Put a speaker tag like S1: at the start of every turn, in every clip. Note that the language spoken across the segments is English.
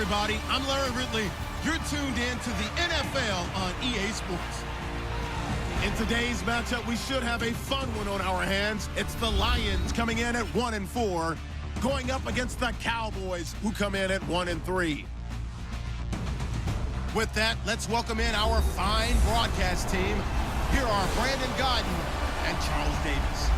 S1: everybody. I'm Larry Ridley. You're tuned in to the NFL on EA Sports. In today's matchup, we should have a fun one on our hands. It's the Lions coming in at 1-4, going up against the Cowboys, who come in at 1-3. With that, let's welcome in our fine broadcast team. Here are Brandon Godden and Charles Davis.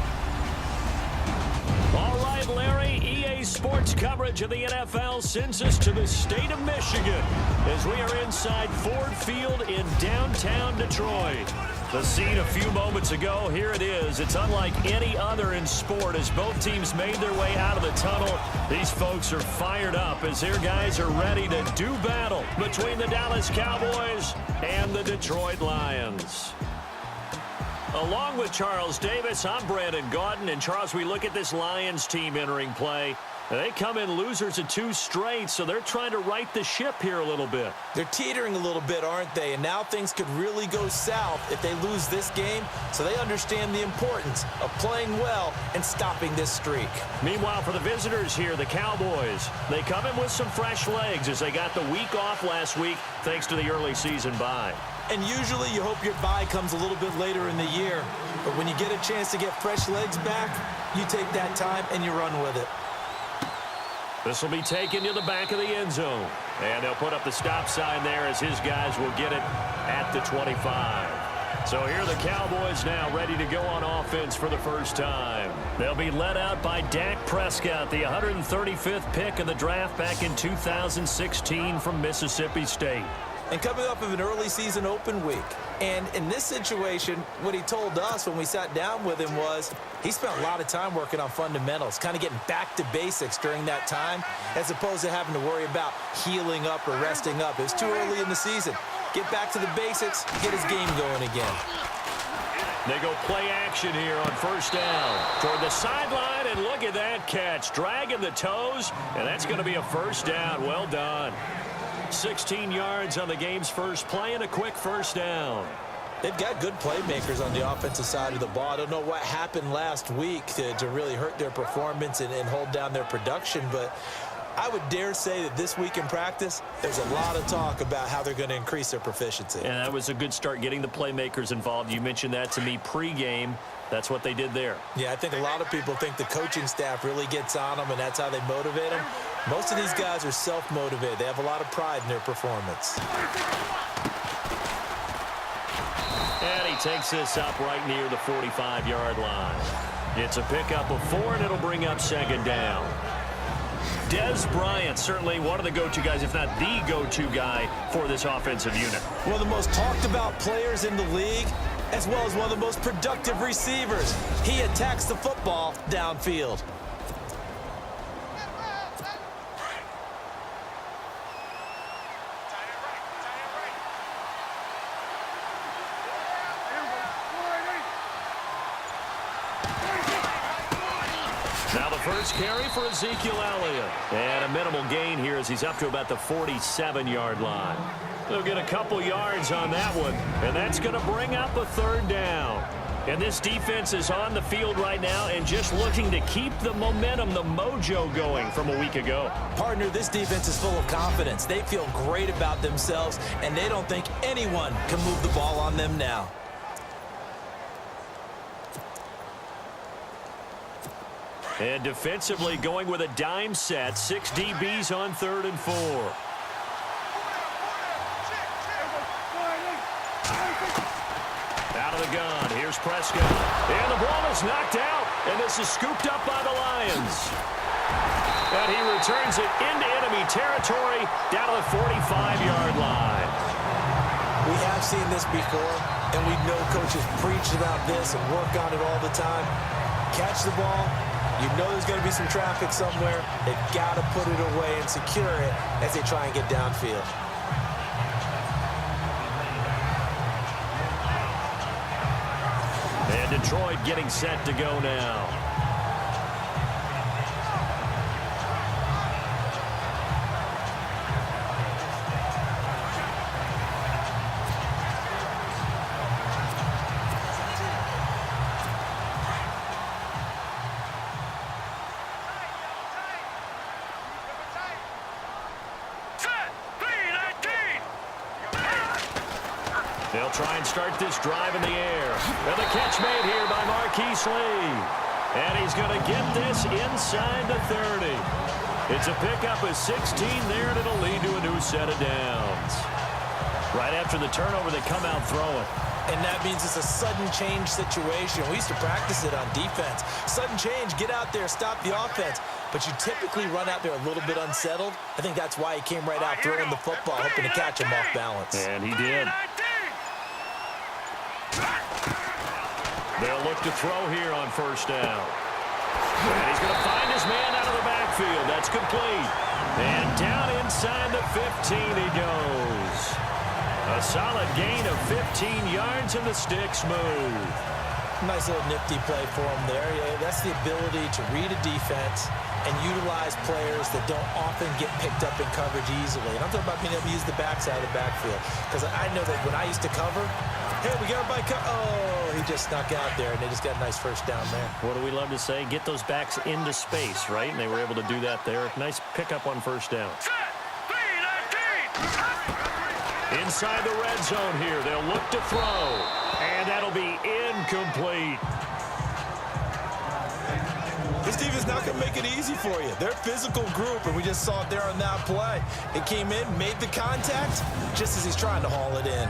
S2: All right, Larry, EA Sports coverage of the NFL sends us to the state of Michigan as we are inside Ford Field in downtown Detroit. The scene a few moments ago, here it is. It's unlike any other in sport as both teams made their way out of the tunnel. These folks are fired up as their guys are ready to do battle between the Dallas Cowboys and the Detroit Lions. Along with Charles Davis, I'm Brandon Gaudin. And Charles, we look at this Lions team entering play. They come in losers of 2 straight, so they're trying to right the ship here a little bit.
S3: They're teetering a little bit, aren't they? And now things could really go south if they lose this game, so they understand the importance of playing well and stopping this streak.
S2: Meanwhile, for the visitors here, the Cowboys, they come in with some fresh legs as they got the week off last week thanks to the early season bye.
S3: And usually you hope your bye comes a little bit later in the year, but when you get a chance to get fresh legs back, you take that time and you run with it.
S2: This will be taken to the back of the end zone. And they'll put up the stop sign there as his guys will get it at the 25. So here are the Cowboys now ready to go on offense for the first time. They'll be led out by Dak Prescott, the 135th pick in the draft back in 2016 from Mississippi State.
S3: And coming off of an early season open week. And in this situation, what he told us when we sat down with him was he spent a lot of time working on fundamentals, kind of getting back to basics during that time, as opposed to having to worry about healing up or resting up. It was too early in the season. Get back to the basics, get his game going again.
S2: They go play action here on first down. Toward the sideline, and look at that catch. Dragging the toes, and that's going to be a first down. Well done. 16 yards on the game's first play and a quick first down.
S3: They've got good playmakers on the offensive side of the ball. I don't know what happened last week to really hurt their performance and hold down their production, but I would dare say that this week in practice, there's a lot of talk about how they're going to increase their proficiency.
S2: And that was a good start getting the playmakers involved. You mentioned that to me pregame. That's what they did there.
S3: Yeah, I think a lot of people think the coaching staff really gets on them, and that's how they motivate them. Most of these guys are self-motivated. They have a lot of pride in their performance.
S2: And he takes this up right near the 45-yard line. It's a pickup of 4, and it'll bring up second down. Dez Bryant, certainly one of the go-to guys, if not the go-to guy for this offensive unit.
S3: One of the most talked-about players in the league, as well as one of the most productive receivers. He attacks the football downfield.
S2: Now the first carry for Ezekiel Elliott. And a minimal gain here as he's up to about the 47-yard line. They'll get a couple yards on that one, and that's going to bring up a third down. And this defense is on the field right now and just looking to keep the momentum, the mojo going from a week ago.
S3: Partner, this defense is full of confidence. They feel great about themselves, and they don't think anyone can move the ball on them now.
S2: And defensively going with a dime set, 6 DBs on 3rd and 4. Out of the gun, here's Prescott. And the ball is knocked out, and this is scooped up by the Lions. And he returns it into enemy territory down to the 45-yard line.
S3: We have seen this before, and we know coaches preach about this and work on it all the time. Catch the ball. You know there's going to be some traffic somewhere. They've got to put it away and secure it as they try and get downfield.
S2: And Detroit getting set to go now. They'll try and start this drive in the air. And the catch made here by Marquise Lee. And he's going to get this inside the 30. It's a pickup of 16 there, and it'll lead to a new set of downs. Right after the turnover, they come out throwing.
S3: And that means it's a sudden change situation. We used to practice it on defense. Sudden change, get out there, stop the offense. But you typically run out there a little bit unsettled. I think that's why he came right out throwing the football, hoping to catch him off balance.
S2: And he did. They'll look to throw here on first down. And he's going to find his man out of the backfield. That's complete. And down inside the 15 he goes. A solid gain of 15 yards, and the sticks move.
S3: Nice little nifty play for him there. Yeah, that's the ability to read a defense and utilize players that don't often get picked up in coverage easily. And I'm talking about being able to use the backside of the backfield. Because I know that when I used to cover, hey, we got by oh, he just snuck out there, and they just got a nice first down there.
S2: What do we love to say? Get those backs into space, right? And they were able to do that there. Nice pickup on first down. Inside the red zone here, they'll look to throw, and that'll be incomplete.
S3: This defense not going to make it easy for you. They're a physical group, and we just saw it there on that play. It came in, made the contact, just as he's trying to haul it in.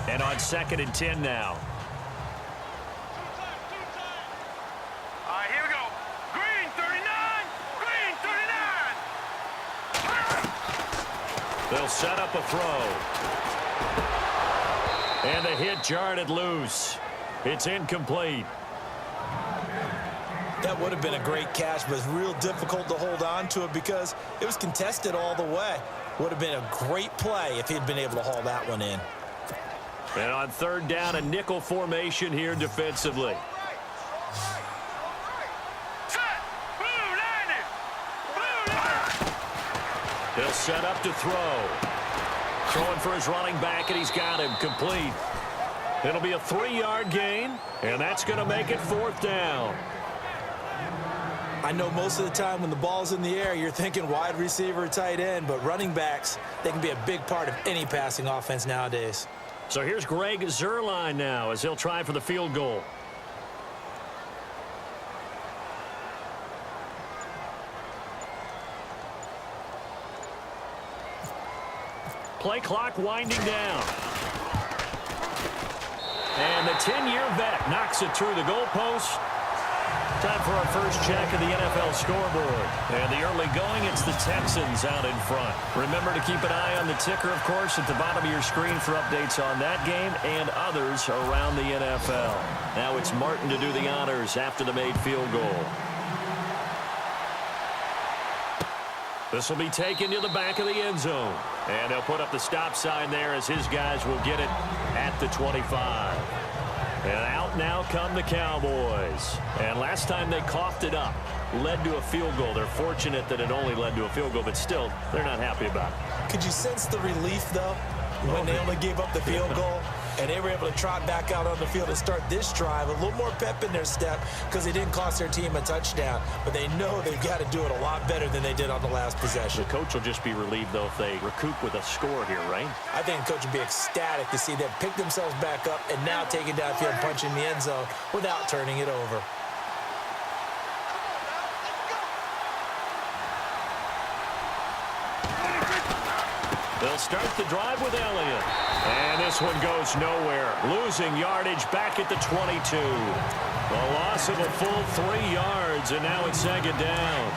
S2: And on 2nd and 10 now.
S4: All right, here we go. Green 39. Green 39.
S2: They'll set up a throw. And the hit jarred it loose. It's incomplete.
S3: That would have been a great catch, but it's real difficult to hold on to it because it was contested all the way. Would have been a great play if he'd been able to haul that one in.
S2: And on 3rd down, a nickel formation here defensively. He'll set up to throw. Throwing for his running back, and he's got him complete. It'll be a 3-yard gain, and that's going to make it 4th down.
S3: I know most of the time when the ball's in the air, you're thinking wide receiver, tight end, but running backs, they can be a big part of any passing offense nowadays.
S2: So here's Greg Zuerlein now as he'll try for the field goal. Play clock winding down. And the 10-year vet knocks it through the goalpost. Time for our first check of the NFL scoreboard. And the early going, it's the Texans out in front. Remember to keep an eye on the ticker, of course, at the bottom of your screen for updates on that game and others around the NFL. Now it's Martin to do the honors after the made field goal. This will be taken to the back of the end zone. And they'll put up the stop sign there as his guys will get it at the 25. And out now come the Cowboys. And last time they coughed it up, led to a field goal. They're fortunate that it only led to a field goal, but still, they're not happy about it.
S3: Could you sense the relief, though, when they only gave up the field goal? And they were able to trot back out on the field and start this drive. A little more pep in their step because they didn't cost their team a touchdown. But they know they've got to do it a lot better than they did on the last possession.
S2: The coach will just be relieved, though, if they recoup with a score here, right?
S3: I think the coach would be ecstatic to see them pick themselves back up and now take it downfield and punch in the end zone without turning it over.
S2: They'll start the drive with Elliott. And this one goes nowhere. Losing yardage back at the 22. A loss of a full 3 yards, and now it's 2nd down.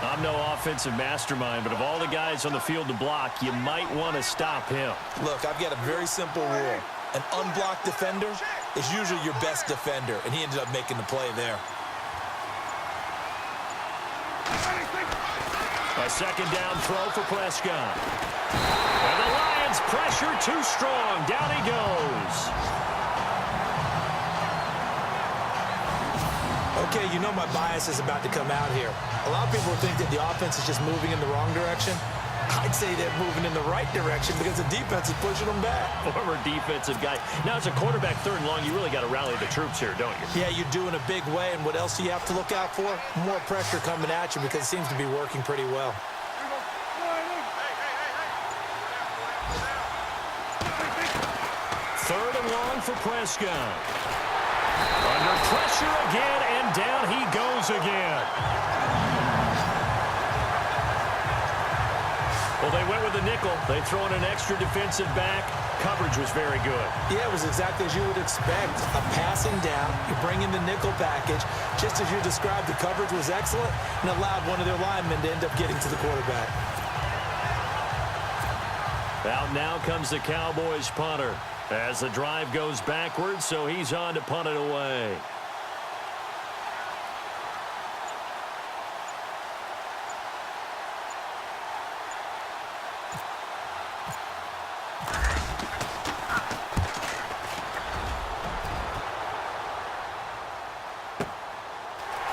S2: I'm no offensive mastermind, but of all the guys on the field to block, you might want to stop him.
S3: Look, I've got a very simple rule. An unblocked defender is usually your best defender, and he ended up making the play there.
S2: A 2nd down throw for Prescott. And the Lions pressure too strong. Down he goes.
S3: Okay, you know my bias is about to come out here. A lot of people think that the offense is just moving in the wrong direction. I'd say they're moving in the right direction because the defense is pushing them back.
S2: Former defensive guy. Now, as a quarterback, 3rd and long, you really got to rally the troops here, don't you?
S3: Yeah, you do in a big way. And what else do you have to look out for? More pressure coming at you because it seems to be working pretty well.
S2: 3rd and long for Prescott. Under pressure again, and down he goes again. Well, they went with the nickel. They throw in an extra defensive back. Coverage was very good.
S3: Yeah, it was exactly as you would expect. A passing down, you bring in the nickel package. Just as you described, the coverage was excellent and allowed one of their linemen to end up getting to the quarterback.
S2: Out now comes the Cowboys punter as the drive goes backwards, so he's on to punt it away.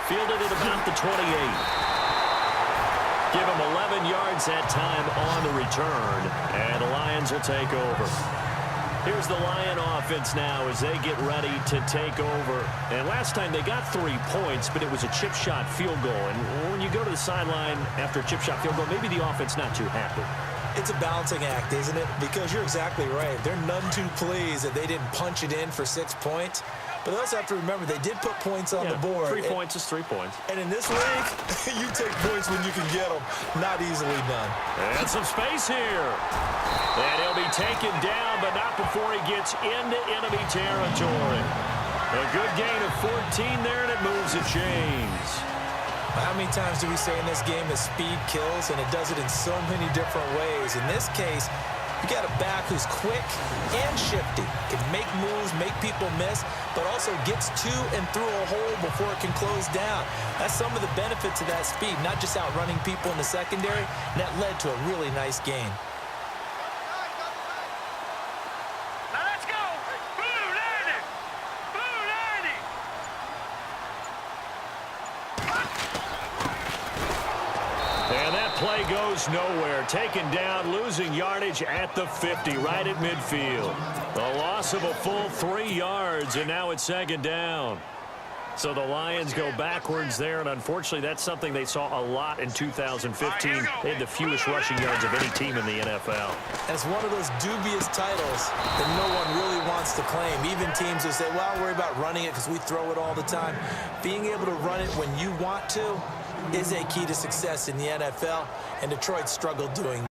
S2: Fielded at about the 28. Give him 11 yards that time on the return, and the Lions will take over. Here's the Lion offense now as they get ready to take over. And last time they got 3 points, but it was a chip shot field goal. And when you go to the sideline after a chip shot field goal, maybe the offense not too happy.
S3: It's a balancing act, isn't it? Because you're exactly right. They're none too pleased that they didn't punch it in for 6 points. But they also have to remember they did put points on the board.
S2: 3 points is 3 points.
S3: And in this league, you take points when you can get them. Not easily done.
S2: And some space here. And he'll be taken down, but not before he gets into enemy territory. A good gain of 14 there, and it moves the chains.
S3: How many times do we say in this game that speed kills, and it does it in so many different ways? In this case, you got a back who's quick and shifty, can make moves, make people miss, but also gets to and through a hole before it can close down. That's some of the benefits of that speed, not just outrunning people in the secondary, and that led to a really nice gain.
S4: Now let's go. Blue 90. Blue 90.
S2: And that play goes nowhere. Taken down, losing yardage at the 50, right at midfield. A loss of a full 3 yards, and now it's 2nd down. So the Lions go backwards there, and unfortunately that's something they saw a lot in 2015. They had the fewest rushing yards of any team in the NFL.
S3: It's one of those dubious titles that no one really wants to claim. Even teams who say, well, I'll worry about running it because we throw it all the time. Being able to run it when you want to is a key to success in the NFL, and Detroit struggled doing that.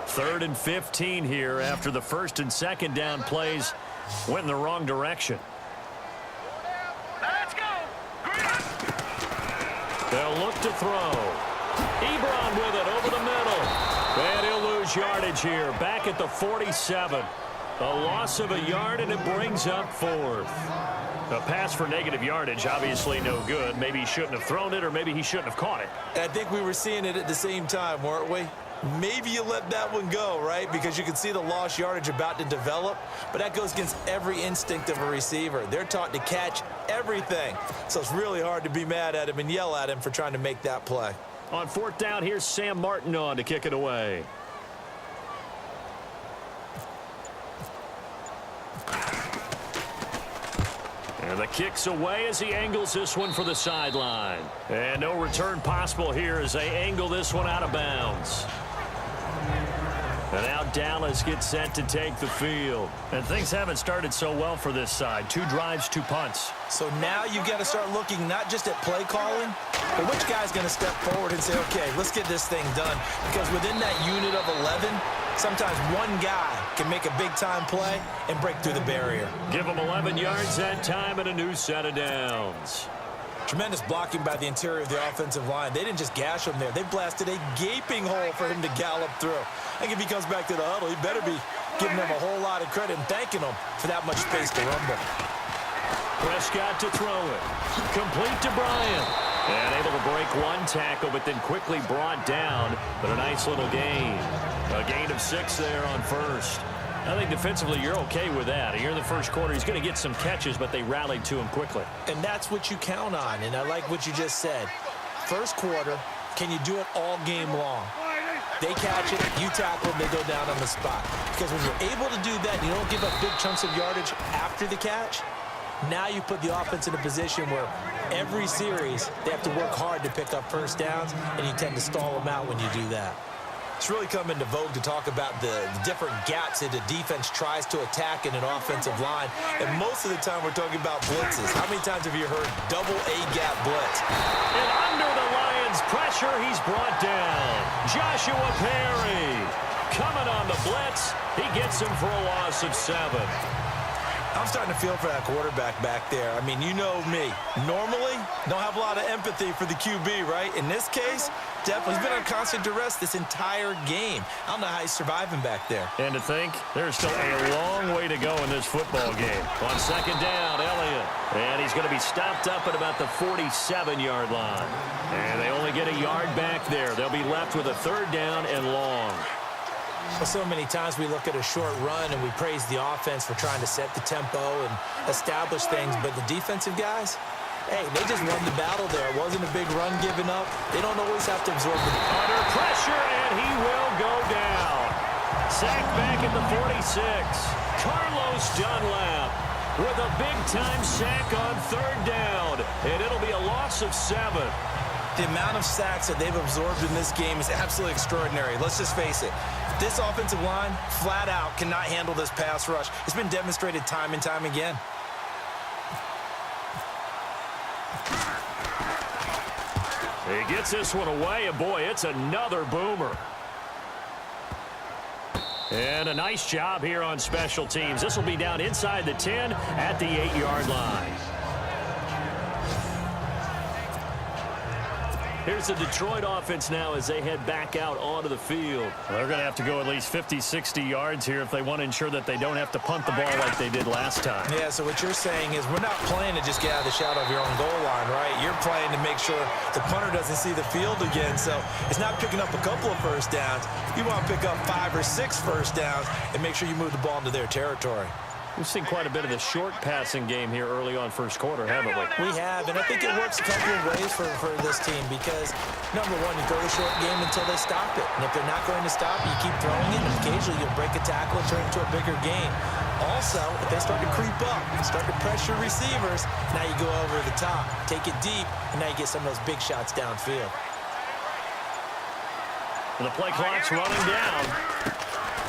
S2: 3rd and 15 here after the 1st and 2nd down plays went in the wrong direction.
S4: Let's go.
S2: They'll look to throw. Ebron with it over the middle. And he'll lose yardage here. Back at the 47. A loss of a yard, and it brings up 4th. A pass for negative yardage, obviously no good. Maybe he shouldn't have thrown it, or maybe he shouldn't have caught it.
S3: I think we were seeing it at the same time, weren't we? Maybe you let that one go, right? Because you can see the lost yardage about to develop, but that goes against every instinct of a receiver. They're taught to catch everything, so it's really hard to be mad at him and yell at him for trying to make that play.
S2: On 4th down, here's Sam Martin on to kick it away. And the kick's away as he angles this one for the sideline. And no return possible here as they angle this one out of bounds. And now Dallas gets set to take the field. And things haven't started so well for this side. 2 drives, 2 punts.
S3: So now you've got to start looking not just at play calling, but which guy's going to step forward and say, okay, let's get this thing done. Because within that unit of 11, sometimes one guy can make a big-time play and break through the barrier.
S2: Give him 11 yards that time and a new set of downs.
S3: Tremendous blocking by the interior of the offensive line. They didn't just gash him there. They blasted a gaping hole for him to gallop through. I think if he comes back to the huddle, he better be giving them a whole lot of credit and thanking them for that much space to rumble.
S2: Prescott to throw it. Complete to Bryant. And able to break 1 tackle, but then quickly brought down. But a nice little gain. A gain of 6 there on 1st. I think defensively you're okay with that. Here in the 1st quarter, he's going to get some catches, but they rallied to him quickly.
S3: And that's what you count on, and I like what you just said. first quarter, can you do it all game long? They catch it, you tackle them, they go down on the spot. Because when you're able to do that, you don't give up big chunks of yardage after the catch, now you put the offense in a position where every series they have to work hard to pick up first downs, and you tend to stall them out when you do that. It's really come into vogue to talk about the different gaps that the defense tries to attack in an offensive line, and most of the time we're talking about blitzes. How many times have you heard double A-gap blitz?
S2: And under the Lions' pressure, he's brought down. Joshua Perry coming on the blitz. He gets him for a loss of 7.
S3: I'm starting to feel for that quarterback back there. I mean, you know me. Normally, don't have a lot of empathy for the QB, right? In this case, definitely, he's been on constant duress this entire game. I don't know how he's surviving back there.
S2: And to think, there's still a long way to go in this football game. On second down, Elliott. And he's going to be stopped up at about the 47-yard line. And they only get a yard back there. They'll be left with a 3rd down and long.
S3: Well, so many times we look at a short run and we praise the offense for trying to set the tempo and establish things, but the defensive guys, hey, they just won the battle there. It wasn't a big run given up. They don't always have to absorb the
S2: under pressure, and he will go down. Sacked back at the 46. Carlos Dunlap with a big-time sack on 3rd down, and it'll be a loss of 7.
S3: The amount of sacks that they've absorbed in this game is absolutely extraordinary. Let's just face it. This offensive line, flat out, cannot handle this pass rush. It's been demonstrated time and time again.
S2: He gets this one away, and boy, it's another boomer. And a nice job here on special teams. This will be down inside the 10 at the 8-yard line. Here's the Detroit offense now as they head back out onto the field. Well, they're going to have to go at least 50, 60 yards here if they want to ensure that they don't have to punt the ball like they did last time.
S3: Yeah, so what you're saying is we're not playing to just get out of the shadow of your own goal line, right? You're playing to make sure the punter doesn't see the field again. So it's not picking up a couple of first downs. You want to pick up 5 or 6 first downs and make sure you move the ball into their territory.
S2: We've seen quite a bit of the short passing game here early on first quarter, haven't we?
S3: We have, and I think it works a couple of ways for this team because, number one, you throw the short game until they stop it. And if they're not going to stop it, you keep throwing it, and occasionally you'll break a tackle and turn it into a bigger gain. Also, if they start to creep up, start to pressure receivers, now you go over the top, take it deep, and now you get some of those big shots downfield.
S2: The play clock's running down.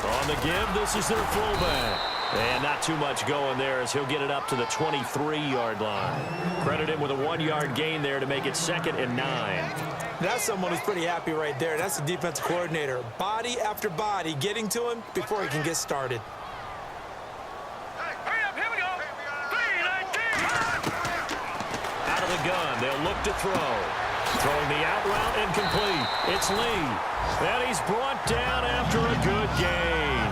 S2: On the give, this is their fullback. And not too much going there as he'll get it up to the 23-yard line. Credit him with a 1-yard gain there to make it 2nd and 9.
S3: That's someone who's pretty happy right there. That's the defensive coordinator. Body after body getting to him before he can get started.
S4: Hurry up, here we go. 3-19.
S2: Out of the gun, they'll look to throw. Throwing the out route incomplete. It's Lee. And he's brought down after a good gain.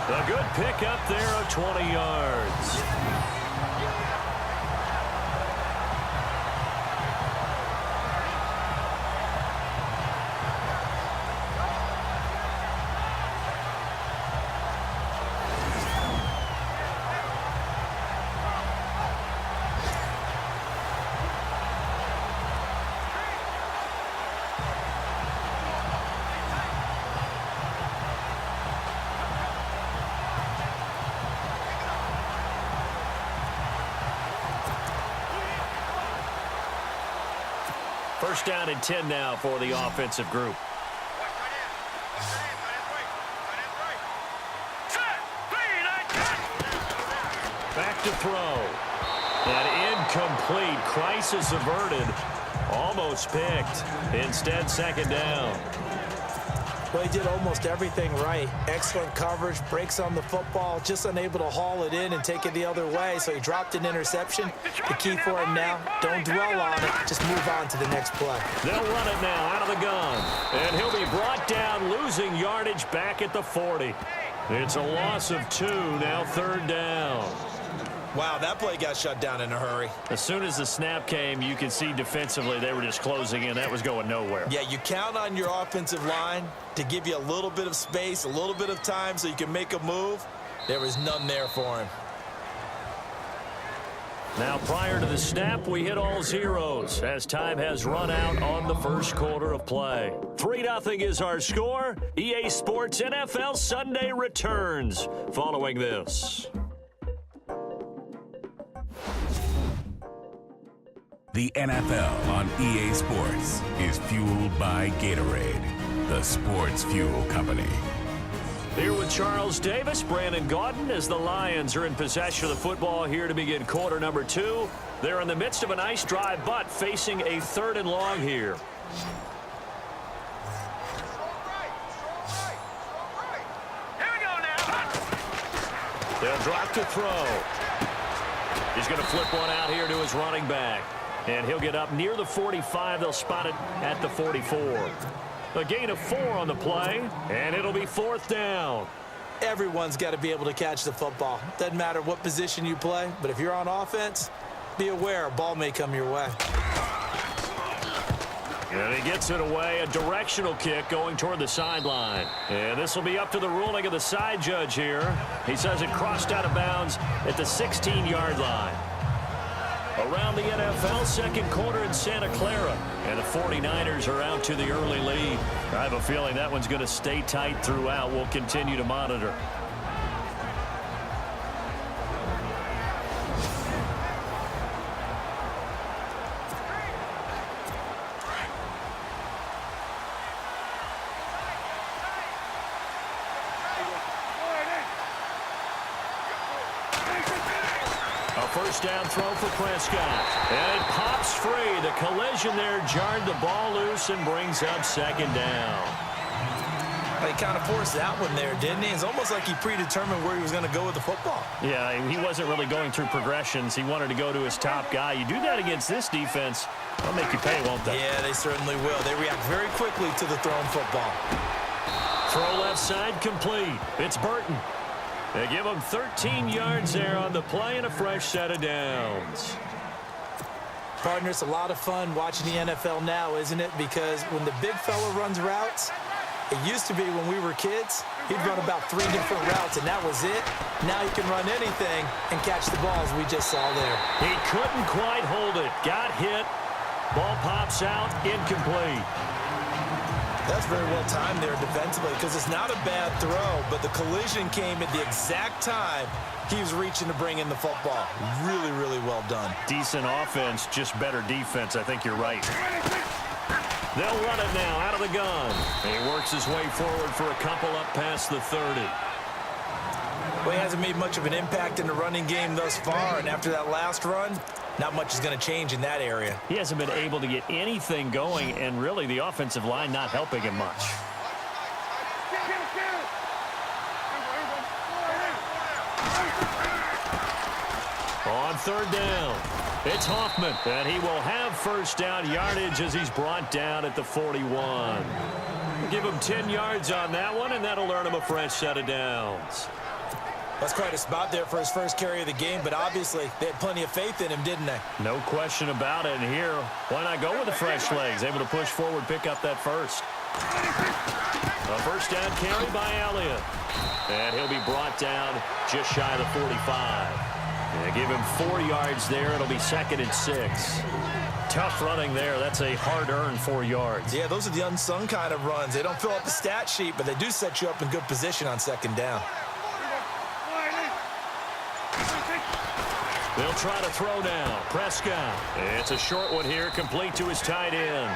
S2: A good pick up there of 20 yards. First down and 10 now for the offensive group. Back to throw. And incomplete. Crisis averted. Almost picked. Instead, 2nd down.
S3: Well, he did almost everything right. Excellent coverage, breaks on the football, just unable to haul it in and take it the other way, so he dropped an interception. The key for him now, don't dwell on it, just move on to the next play.
S2: They'll run it now out of the gun, and he'll be brought down, losing yardage back at the 40. It's a loss of 2, now 3rd down.
S3: Wow, that play got shut down in a hurry.
S2: As soon as the snap came, you could see defensively they were just closing in. That was going nowhere.
S3: Yeah, you count on your offensive line to give you a little bit of space, a little bit of time so you can make a move. There was none there for him.
S2: Now, prior to the snap, we hit all zeros as time has run out on the first quarter of play. 3-0 is our score. EA Sports NFL Sunday returns following this.
S5: The NFL on EA Sports is fueled by Gatorade, the sports fuel company.
S2: Here with Charles Davis, Brandon Gaudin, as the Lions are in possession of the football here to begin quarter number 2. They're in the midst of a nice drive, but facing a 3rd and long here.
S4: Here we go now.
S2: They'll drop to throw. He's going to flip one out here to his running back. And he'll get up near the 45. They'll spot it at the 44. A gain of 4 on the play, and it'll be 4th down.
S3: Everyone's got to be able to catch the football. Doesn't matter what position you play, but if you're on offense, be aware a ball may come your way.
S2: And he gets it away, a directional kick going toward the sideline. And this will be up to the ruling of the side judge here. He says it crossed out of bounds at the 16-yard line. Around the NFL, second quarter in Santa Clara. And the 49ers are out to the early lead. I have a feeling that one's going to stay tight throughout. We'll continue to monitor. First down throw for Prescott. And it pops free. The collision there jarred the ball loose and brings up 2nd down.
S3: He kind of forced that one there, didn't he? It's almost like he predetermined where he was going to go with the football.
S2: Yeah, he wasn't really going through progressions. He wanted to go to his top guy. You do that against this defense, they'll make you pay, won't they?
S3: Yeah, they certainly will. They react very quickly to the thrown football. Throw
S2: left side complete. It's Burton. They give him 13 yards there on the play and a fresh set of downs.
S3: Partner, it's a lot of fun watching the NFL now, isn't it? Because when the big fella runs routes, it used to be when we were kids, he'd run about 3 different routes, and that was it. Now he can run anything and catch the balls we just saw there.
S2: He couldn't quite hold it. Got hit. Ball pops out. Incomplete.
S3: That's very well timed there defensively because it's not a bad throw, but the collision came at the exact time he was reaching to bring in the football. Really, really well done.
S2: Decent offense, just better defense. I think you're right. They'll run it now out of the gun. He works his way forward for a couple up past the 30.
S3: Well, he hasn't made much of an impact in the running game thus far, and after that last run, not much is going to change in that area.
S2: He hasn't been able to get anything going, and really the offensive line not helping him much. On 3rd down, it's Hoffman, and he will have first down yardage as he's brought down at the 41. Give him 10 yards on that one, and that'll earn him a fresh set of downs.
S3: That's quite a spot there for his first carry of the game, but obviously they had plenty of faith in him, didn't they?
S2: No question about it. And here, why not go with the fresh legs? Able to push forward, pick up that first. A first down carry by Elliott. And he'll be brought down just shy of the 45. And give him 4 yards there. It'll be 2nd and 6. Tough running there. That's a hard-earned 4 yards.
S3: Yeah, those are the unsung kind of runs. They don't fill up the stat sheet, but they do set you up in good position on 2nd down.
S2: They'll try to throw now. Prescott. It's a short one here, complete to his tight end.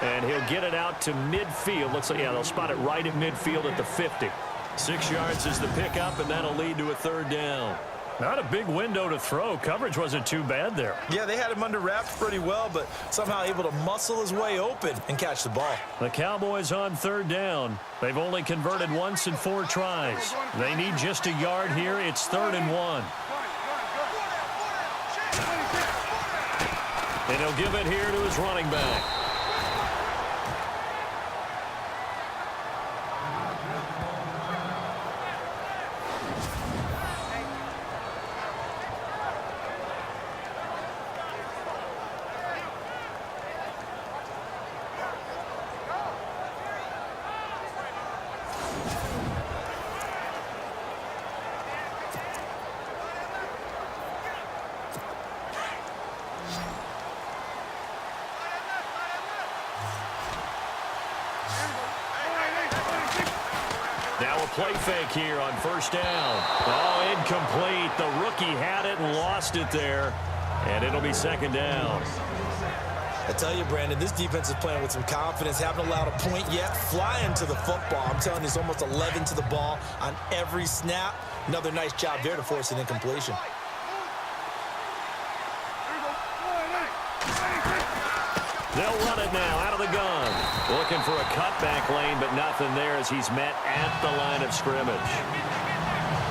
S2: And he'll get it out to midfield. Looks like, yeah, they'll spot it right at midfield at the 50. 6 yards is the pickup, and that'll lead to a 3rd down. Not a big window to throw. Coverage wasn't too bad there.
S3: Yeah, they had him under wraps pretty well, but somehow able to muscle his way open and catch the ball.
S2: The Cowboys on 3rd down. They've only converted once in 4 tries. They need just a yard here. It's 3rd and 1. And he'll give it here to his running back. little play fake here on first down. Oh, incomplete. The rookie had it and lost it there. And it'll be second down.
S3: I tell you, Brandon, this defense is playing with some confidence. Haven't allowed a point yet. Flying to the football. I'm telling you, it's almost 11 to the ball on every snap. Another nice job there to force an incompletion.
S2: They'll run it now out of the gun. Looking for a cutback lane, but nothing there as he's met at the line of scrimmage.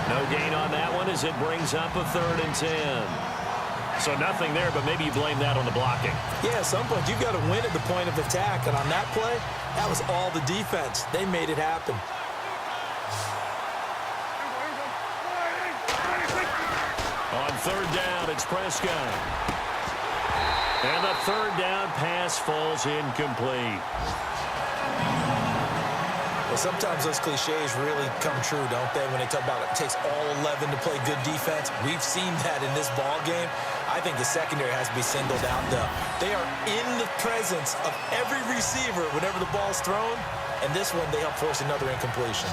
S2: No gain on that one as it brings up a 3rd and 10. So nothing there, but maybe you blame that on the blocking.
S3: Yeah, at some point, you've got to win at the point of attack. And on that play, that was all the defense. They made it happen.
S2: On 3rd down, it's Prescott. And the 3rd down pass falls incomplete.
S3: Well, sometimes those cliches really come true, don't they, when they talk about it takes all 11 to play good defense. We've seen that in this ball game. I think the secondary has to be singled out, though. They are in the presence of every receiver whenever the ball's thrown, and this one they help force another incompletion.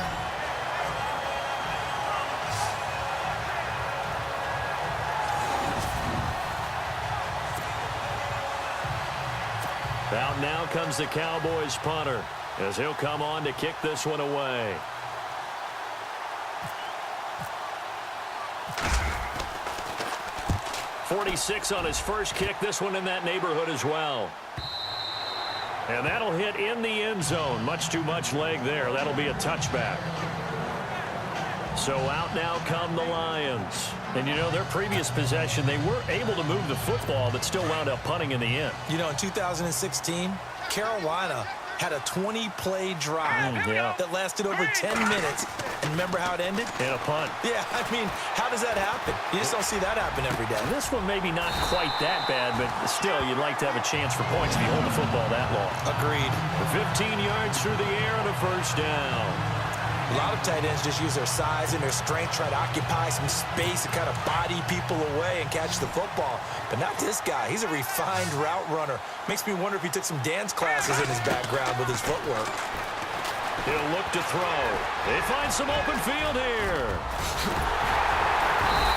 S2: Out now comes the Cowboys punter as he'll come on to kick this one away. .46 on his first kick. This one in that neighborhood as well. And that'll hit in the end zone. Much too much leg there. That'll be a touchback. So out now come the Lions. And, you know, their previous possession, they were able to move the football, but still wound up punting in the end.
S3: You know, in 2016, Carolina had a 20-play drive that lasted over 10 minutes. And remember how it ended?
S2: In a punt.
S3: Yeah, I mean, how does that happen? You just don't see that happen every day.
S2: This one maybe not quite that bad, but still, you'd like to have a chance for points if you hold the football that long.
S3: Agreed.
S2: 15 yards through the air and a first down.
S3: A lot of tight ends just use their size and their strength, try to occupy some space and kind of body people away and catch the football. But not this guy. He's a refined route runner. Makes me wonder if he took some dance classes in his background with his footwork.
S2: He'll look to throw. They find some open field here.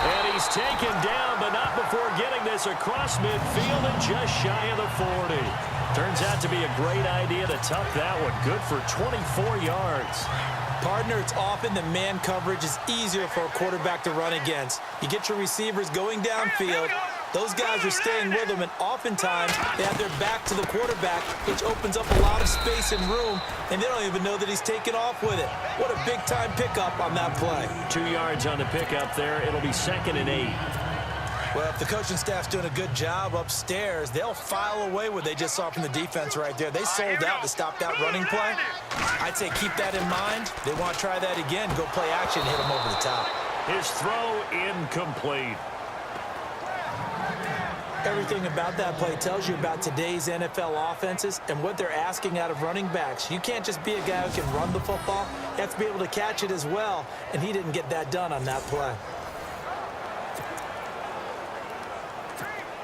S2: And he's taken down, but not before getting this across midfield and just shy of the 40. Turns out to be a great idea to tuck that one. Good for 24 yards.
S3: Partner, it's often that man coverage is easier for a quarterback to run against. You get your receivers going downfield. Those guys are staying with them, and oftentimes they have their back to the quarterback, which opens up a lot of space and room, and they don't even know that he's taken off with it. What a big-time pickup on that play.
S2: 2 yards on the pickup there. It'll be 2nd and 8.
S3: Well, if the coaching staff's doing a good job upstairs, they'll file away what they just saw from the defense right there. They sold out to stop that running play. I'd say keep that in mind. They want to try that again, go play action, hit them over the top.
S2: His throw incomplete.
S3: Everything about that play tells you about today's NFL offenses and what they're asking out of running backs. You can't just be a guy who can run the football. You have to be able to catch it as well, and he didn't get that done on that play.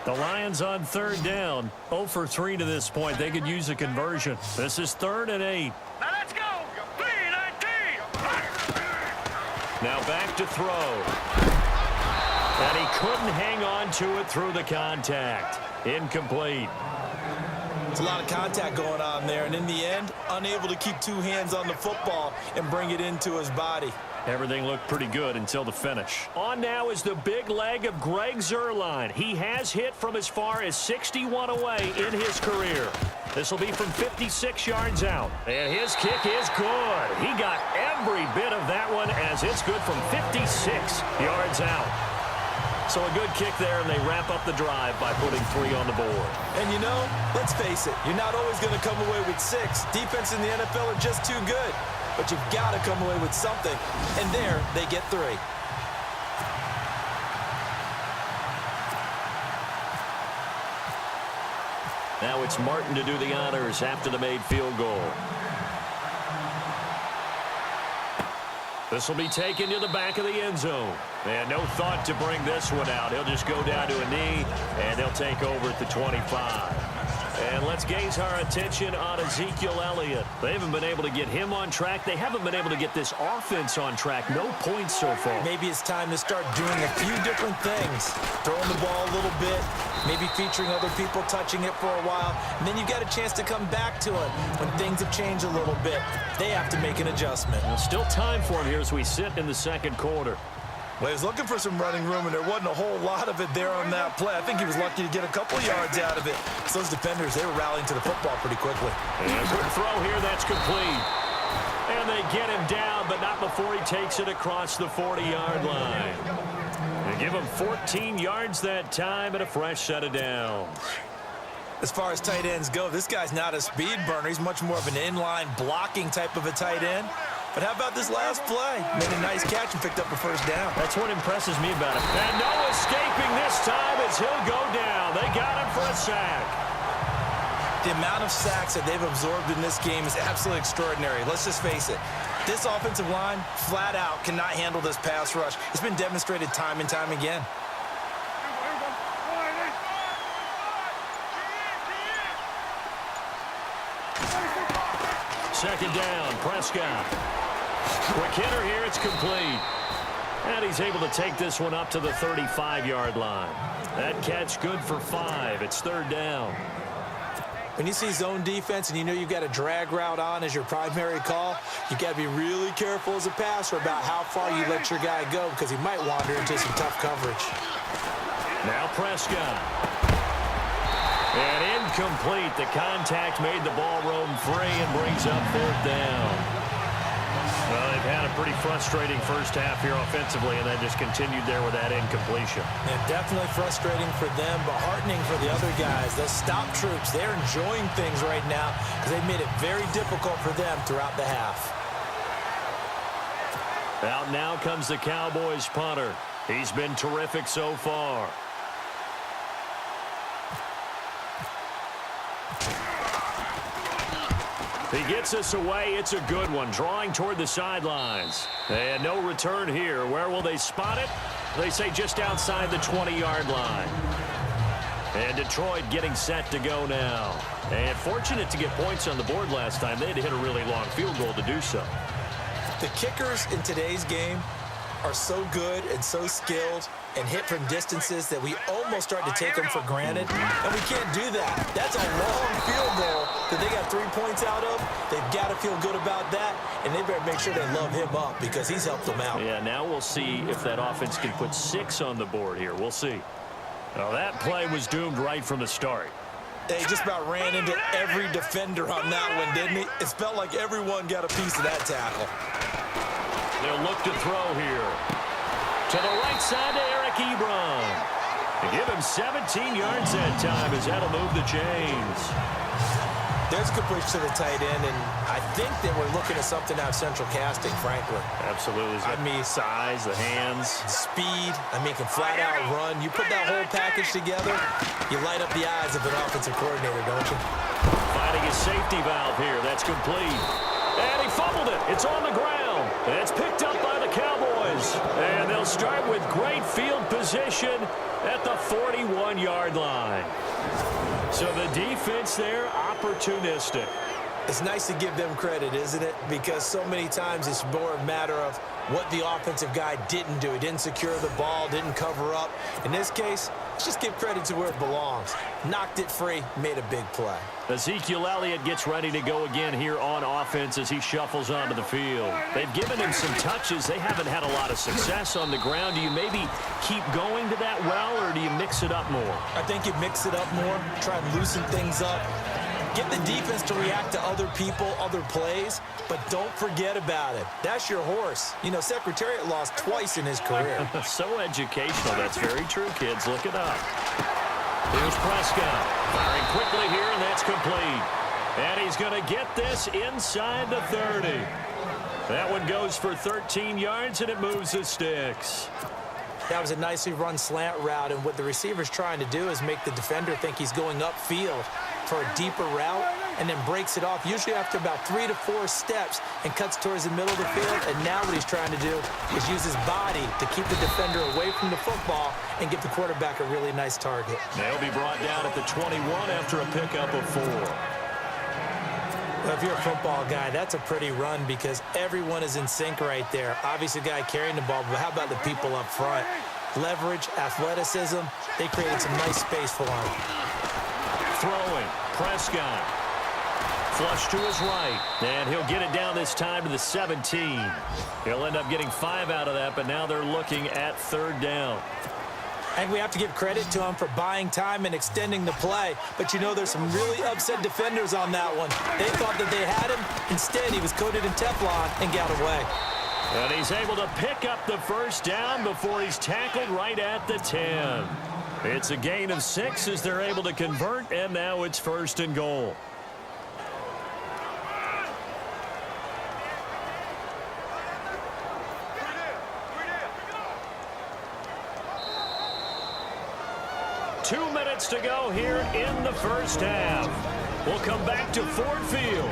S2: The Lions on 3rd down. 0 for 3 to this point. They could use a conversion. This is 3rd and 8.
S4: Now let's go. 3-19.
S2: Now back to throw. And he couldn't hang on to it through the contact. Incomplete.
S3: It's a lot of contact going on there, and in the end, unable to keep two hands on the football and bring it into his body.
S2: Everything looked pretty good until the finish. On now is the big leg of Greg Zuerlein. He has hit from as far as 61 away in his career. This will be from 56 yards out. And his kick is good. He got every bit of that one as it's good from 56 yards out. So a good kick there, and they wrap up the drive by putting 3 on the board.
S3: And you know, let's face it, you're not always going to come away with 6. Defense in the NFL are just too good. But you've got to come away with something. And there, they get 3.
S2: Now it's Martin to do the honors after the made field goal. This will be taken to the back of the end zone. And no thought to bring this one out. He'll just go down to a knee, and they'll take over at the 25. And let's gaze our attention on Ezekiel Elliott. They haven't been able to get him on track. They haven't been able to get this offense on track. No points so far.
S3: Maybe it's time to start doing a few different things. Throwing the ball a little bit, maybe featuring other people touching it for a while, and then you got a chance to come back to it when things have changed a little bit. They have to make an adjustment.
S2: Well, still time for him here as we sit in the second quarter.
S6: Well, he was looking for some running room, and there wasn't a whole lot of it there on that play. I think he was lucky to get a couple yards out of it. So those defenders, they were rallying to the football pretty quickly.
S2: And quick throw here, that's complete. And they get him down, but not before he takes it across the 40-yard line. They give him 14 yards that time and a fresh set of downs.
S3: As far as tight ends go, this guy's not a speed burner. He's much more of an inline blocking type of a tight end. But how about this last play? Made a nice catch and picked up a first down.
S2: That's what impresses me about him. And no escaping this time as he'll go down. They got him for a sack.
S3: The amount of sacks that they've absorbed in this game is absolutely extraordinary. Let's just face it. This offensive line, flat out, cannot handle this pass rush. It's been demonstrated time and time again.
S2: Second down, Prescott. Quick hitter here, it's complete. And he's able to take this one up to the 35-yard line. That catch good for 5. It's third down.
S3: When you see zone defense and you know you've got a drag route on as your primary call, you got to be really careful as a passer about how far you let your guy go because he might wander into some tough coverage.
S2: Now Prescott. And incomplete. The contact made the ball roam free and brings up third down. Well, they've had a pretty frustrating first half here offensively, and that just continued there with that incompletion.
S3: Yeah, definitely frustrating for them, but heartening for the other guys. The stop troops, they're enjoying things right now because they've made it very difficult for them throughout the half.
S2: Out now comes the Cowboys punter. He's been terrific so far. He gets us away. It's a good one. Drawing toward the sidelines. And no return here. Where will they spot it? They say just outside the 20-yard line. And Detroit getting set to go now. And fortunate to get points on the board last time. They had to hit a really long field goal to do so.
S3: The kickers in today's game are so good and so skilled and hit from distances that we almost start to take them for granted, and we can't do that. That's a long field goal that they got 3 points out of. They've got to feel good about that, and they better make sure they love him up because he's helped them out.
S2: Yeah, now we'll see if that offense can put 6 on the board here. We'll see. Now, that play was doomed right from the start.
S3: They just about ran into every defender on that one, didn't he? It felt like everyone got a piece of that tackle.
S2: They'll look to throw here. To the right side to Eric Ebron. They give him 17 yards that time as that'll move the chains.
S3: There's a good push to the tight end, and I think that we're looking at something out of central casting, frankly.
S2: Absolutely.
S3: I mean,
S2: size, the hands.
S3: Speed, I mean, can flat out run. You put that whole package together, you light up the eyes of an offensive coordinator, don't you?
S2: Finding his safety valve here. That's complete. And he fumbled it. It's on the ground. And it's picked up by the Cowboys. And they'll start with great field position at the 41-yard line. So the defense there, opportunistic.
S3: It's nice to give them credit, isn't it? Because so many times it's more a matter of what the offensive guy didn't do. He didn't secure the ball, didn't cover up. In this case, let's just give credit to where it belongs. Knocked it free, made a big play.
S2: Ezekiel Elliott gets ready to go again here on offense as he shuffles onto the field. They've given him some touches. They haven't had a lot of success on the ground. Do you maybe keep going to that well, or do you mix it up more?
S3: I think you mix it up more, try and loosen things up. Get the defense to react to other people, other plays, but don't forget about it. That's your horse. You know, Secretariat lost twice in his career.
S2: So educational. That's very true, kids. Look it up. Here's Prescott. Firing quickly here, and that's complete. And he's going to get this inside the 30. That one goes for 13 yards, and it moves the sticks.
S3: That was a nicely run slant route, and what the receiver's trying to do is make the defender think he's going upfield for a deeper route, and then breaks it off, usually after about 3 to 4 steps, and cuts towards the middle of the field. And now what he's trying to do is use his body to keep the defender away from the football and give the quarterback a really nice target.
S2: They'll be brought down at the 21 after a pickup of 4.
S3: Well, if you're a football guy, that's a pretty run because everyone is in sync right there. Obviously, the guy carrying the ball, but how about the people up front? Leverage, athleticism, they created some nice space for him.
S2: Throwing, Prescott. Flush to his right, and he'll get it down this time to the 17. He'll end up getting 5 out of that, but now they're looking at 3rd down.
S3: I think we have to give credit to him for buying time and extending the play. But, you know, there's some really upset defenders on that one. They thought that they had him. Instead, he was coated in Teflon and got away.
S2: And he's able to pick up the 1st down before he's tackled right at the 10. It's a gain of 6 as they're able to convert, and now it's 1st and goal. Two minutes to go here in the 1st half. We'll come back to Ford Field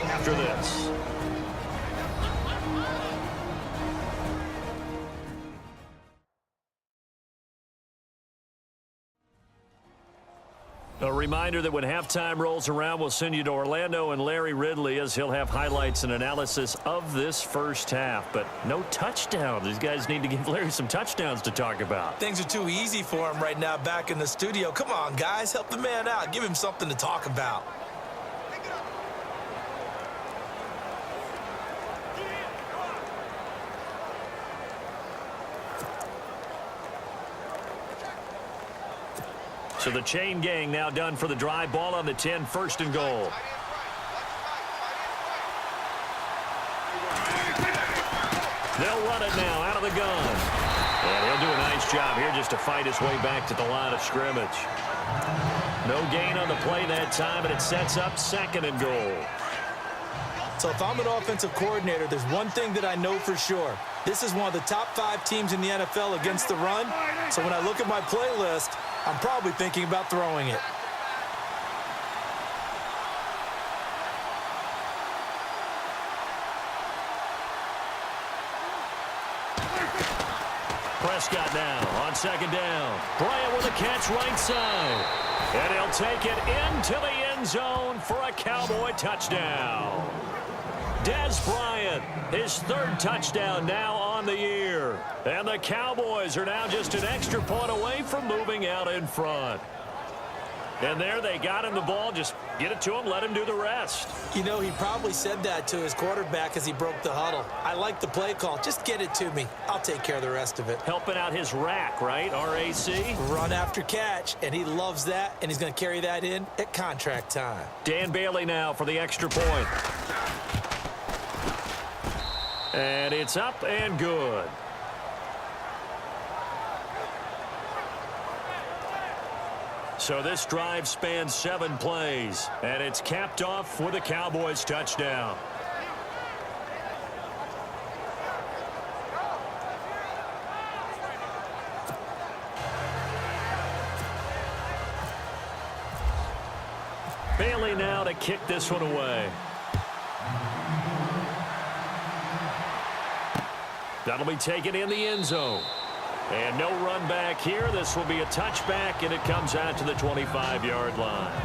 S2: after this. A reminder that when halftime rolls around, we'll send you to Orlando and Larry Ridley as he'll have highlights and analysis of this 1st half. But no touchdown. These guys need to give Larry some touchdowns to talk about.
S6: Things are too easy for him right now back in the studio. Come on, guys. Help the man out. Give him something to talk about.
S2: So the chain gang now done for the drive. Ball on the 10, 1st and goal. They'll run it now out of the gun. And he'll do a nice job here just to fight his way back to the line of scrimmage. No gain on the play that time, and it sets up 2nd and goal.
S3: So if I'm an offensive coordinator, there's one thing that I know for sure. This is one of the top 5 teams in the NFL against the run. So when I look at my playlist, I'm probably thinking about throwing it.
S2: Prescott now on 2nd down. Bryant with a catch right side. And he'll take it into the end zone for a Cowboy touchdown. Dez Bryant, his 3rd touchdown now on the year. And the Cowboys are now just an extra point away from moving out in front. And there they got him the ball. Just get it to him, let him do the rest.
S3: You know, he probably said that to his quarterback as he broke the huddle. I like the play call. Just get it to me. I'll take care of the rest of it.
S2: Helping out his rack, right? RAC?
S3: Run after catch, and he loves that, and he's going to carry that in at contract time.
S2: Dan Bailey now for the extra point. And it's up and good. So this drive spans 7 plays, and it's capped off with a Cowboys touchdown. Bailey now to kick this one away. That'll be taken in the end zone. And no run back here. This will be a touchback, and it comes out to the 25-yard line.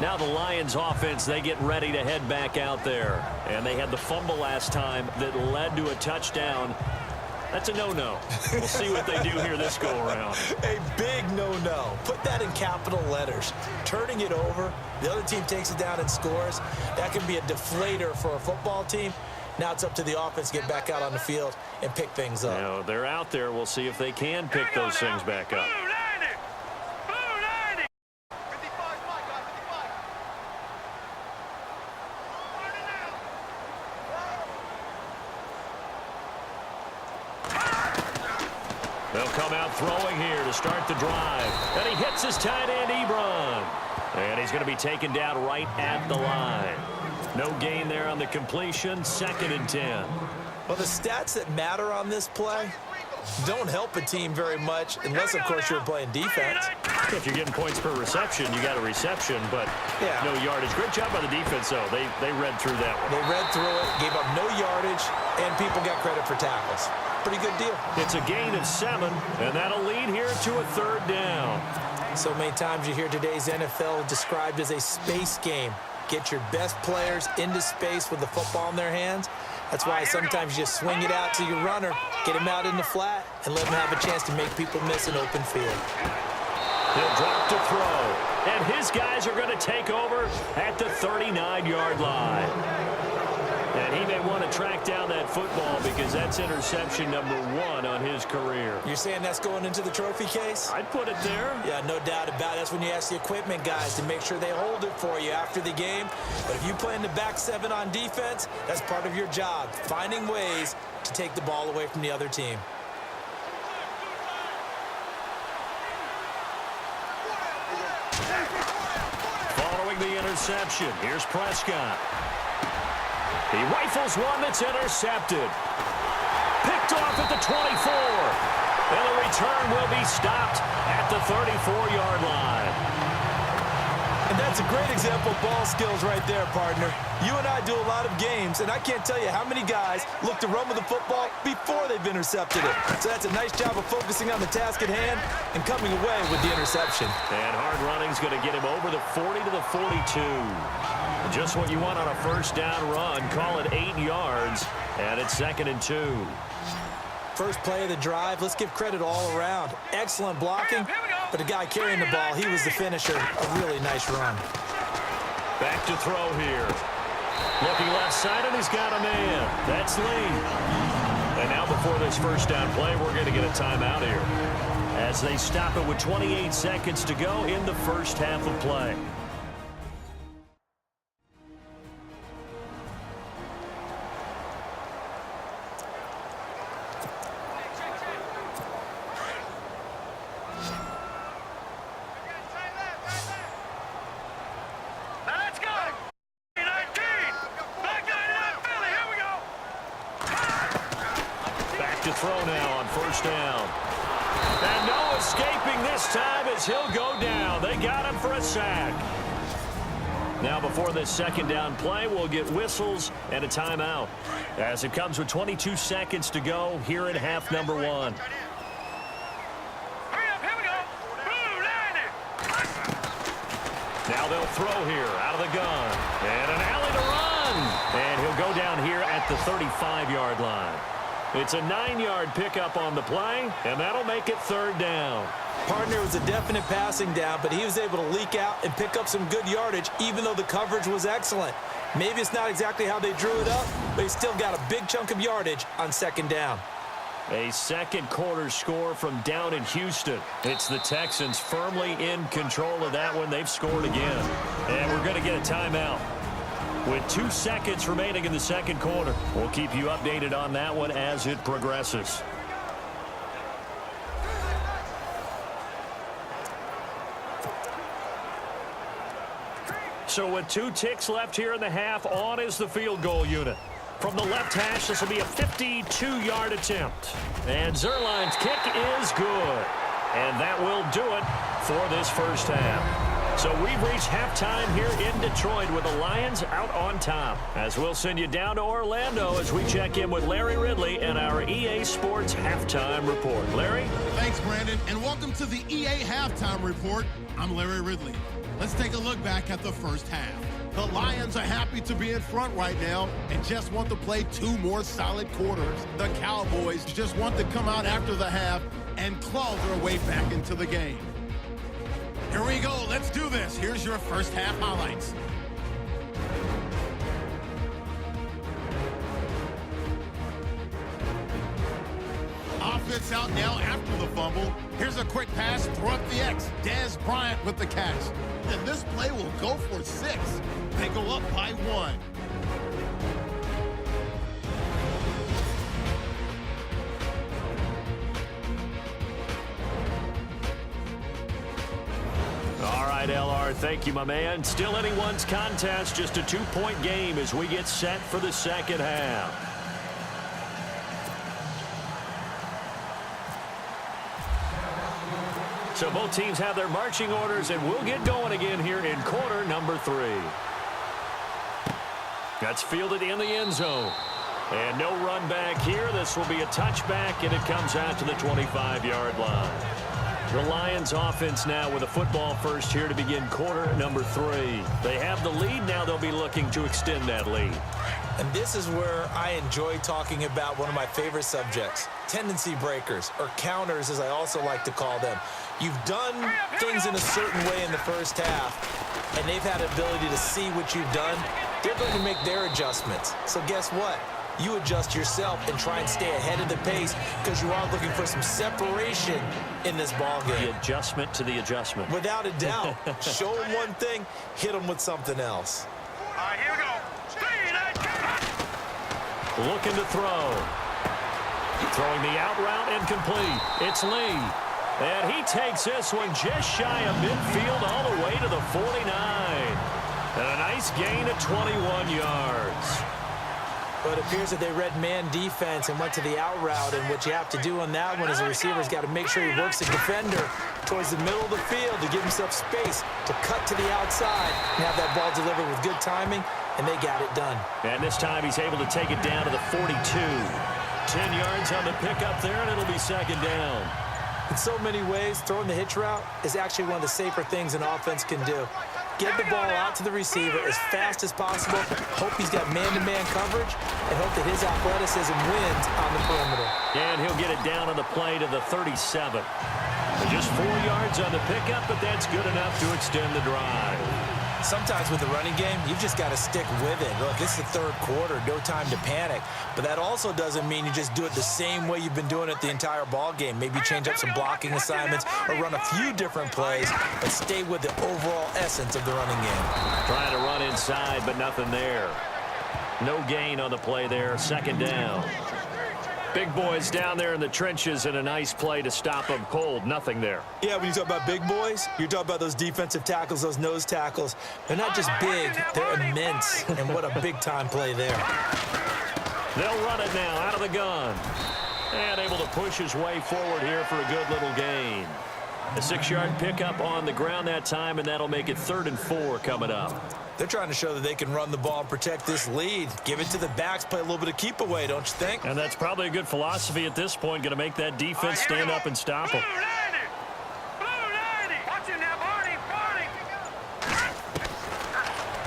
S2: Now the Lions offense, they get ready to head back out there. And they had the fumble last time that led to a touchdown. That's a no-no. We'll see what they do here this go-around.
S3: A big no-no. Put that in capital letters. Turning it over, the other team takes it down and scores. That can be a deflator for a football team. Now it's up to the offense to get back out on the field and pick things up.
S2: You know, they're out there. We'll see if they can pick those things back up. They'll come out throwing here to start the drive. And he hits his tight end, Ebron. And he's going to be taken down right at the line. No gain there on the completion. 2nd and 10.
S3: Well, the stats that matter on this play don't help a team very much unless, of course, you're playing defense.
S2: If you're getting points per reception, you got a reception, but no yardage. Great job by the defense, though. They read through that one.
S3: They read through it, gave up no yardage, and people got credit for tackles. Pretty good deal.
S2: It's a gain of 7, and that'll lead here to a 3rd down.
S3: So many times you hear today's NFL described as a space game. get your best players into space with the football in their hands. That's why sometimes you just swing it out to your runner, get him out in the flat, and let him have a chance to make people miss an open field.
S2: He'll drop to throw, and his guys are going to take over at the 39-yard line. And he may want to track down that football because that's interception number 1 on his career.
S3: You're saying that's going into the trophy case?
S2: I'd put it there.
S3: Yeah, no doubt about it. That's when you ask the equipment guys to make sure they hold it for you after the game. But if you play in the back 7 on defense, that's part of your job, finding ways to take the ball away from the other team.
S2: Following the interception, here's Prescott. He rifles one that's intercepted. Picked off at the 24. And the return will be stopped at the 34-yard line.
S6: And that's a great example of ball skills right there, partner. You and I do a lot of games, and I can't tell you how many guys look to run with the football before they've intercepted it. So that's a nice job of focusing on the task at hand and coming away with the interception.
S2: And hard running's going to get him over the 40 to the 42. Just what you want on a first down run. Call it 8 yards, and it's 2nd and 2.
S3: First play of the drive, let's give credit all around. Excellent blocking, but the guy carrying the ball, he was the finisher. A really nice run.
S2: Back to throw here. Looking left side, and he's got a man. That's Lee. And now before this first down play, we're going to get a timeout here as they stop it with 28 seconds to go in the first half of play. To throw now on first down. And no escaping this time as he'll go down. They got him for a sack. Now before this second down play, we'll get whistles and a timeout as it comes with 22 seconds to go here in half number 1.
S4: Hurry up, here we go. Blue,
S2: Now they'll throw here out of the gun. And an alley to run. And he'll go down here at the 35-yard line. It's a 9-yard pickup on the play, and that'll make it 3rd down.
S3: Partner was a definite passing down, but he was able to leak out and pick up some good yardage, even though the coverage was excellent. Maybe it's not exactly how they drew it up, but he still got a big chunk of yardage on 2nd down.
S2: A second quarter score from down in Houston. It's the Texans firmly in control of that one. They've scored again. And we're going to get a timeout with 2 seconds remaining in the second quarter. We'll keep you updated on that one as it progresses. So with 2 ticks left here in the half, on is the field goal unit. From the left hash, this will be a 52-yard attempt. And Zerline's kick is good. And that will do it for this first half. So we've reached halftime here in Detroit with the Lions out on top. As we'll send you down to Orlando as we check in with Larry Ridley and our EA Sports Halftime Report. Larry?
S1: Thanks, Brandon, and welcome to the EA Halftime Report. I'm Larry Ridley. Let's take a look back at the first half. The Lions are happy to be in front right now and just want to play 2 more solid quarters. The Cowboys just want to come out after the half and claw their way back into the game. Here we go. Let's do this. Here's your first half highlights. Offense out now after the fumble. Here's a quick pass. Throw up the X. Dez Bryant with the catch. And this play will go for 6. They go up by 1.
S2: All right, LR, thank you, my man. Still anyone's contest, just a 2-point game as we get set for the second half. So both teams have their marching orders, and we'll get going again here in quarter number 3. That's fielded in the end zone. And no run back here. This will be a touchback, and it comes out to the 25-yard line. The Lions offense now with a football first here to begin quarter number 3. They have the lead. Now they'll be looking to extend that lead.
S3: And this is where I enjoy talking about one of my favorite subjects, tendency breakers, or counters as I also like to call them. You've done things in a certain way in the first half, and they've had the ability to see what you've done. They're going to make their adjustments. So guess what? You adjust yourself and try and stay ahead of the pace because you are looking for some separation in this ball game.
S2: The adjustment to the adjustment.
S3: Without a doubt. Show them one thing, hit them with something else.
S4: All right, here we go.
S2: Looking to throw. Throwing the out route incomplete. It's Lee. And he takes this one just shy of midfield all the way to the 49. And a nice gain of 21 yards.
S3: But it appears that they read man defense and went to the out route. And what you have to do on that one is the receiver's got to make sure he works the defender towards the middle of the field to give himself space to cut to the outside and have that ball delivered with good timing, and they got it done.
S2: And this time he's able to take it down to the 42. 10 yards on the pickup there, and it'll be second down.
S3: In so many ways, throwing the hitch route is actually one of the safer things an offense can do. Get the ball out to the receiver as fast as possible, hope he's got man-to-man coverage, and hope that his athleticism wins on the perimeter.
S2: And he'll get it down on the play to the 37. Just 4 yards on the pickup, but that's good enough to extend the drive.
S3: Sometimes with the running game, you've just got to stick with it. Look, it's the third quarter, no time to panic. But that also doesn't mean you just do it the same way you've been doing it the entire ball game. Maybe change up some blocking assignments or run a few different plays, but stay with the overall essence of the running game.
S2: Trying to run inside, but nothing there. No gain on the play there, second down. Big boys down there in the trenches and a nice play to stop them cold. Nothing there.
S6: Yeah, when you talk about big boys, you're talking about those defensive tackles, those nose tackles.
S3: They're not just big, they're immense. And what a big-time play there.
S2: They'll run it now out of the gun. And able to push his way forward here for a good little gain. A 6-yard pickup on the ground that time, and that'll make it 3rd and 4 coming up.
S3: They're trying to show that they can run the ball and protect this lead. Give it to the backs, play a little bit of keep away, don't you think?
S2: And that's probably a good philosophy at this point. Going to make that defense stand up and stop them.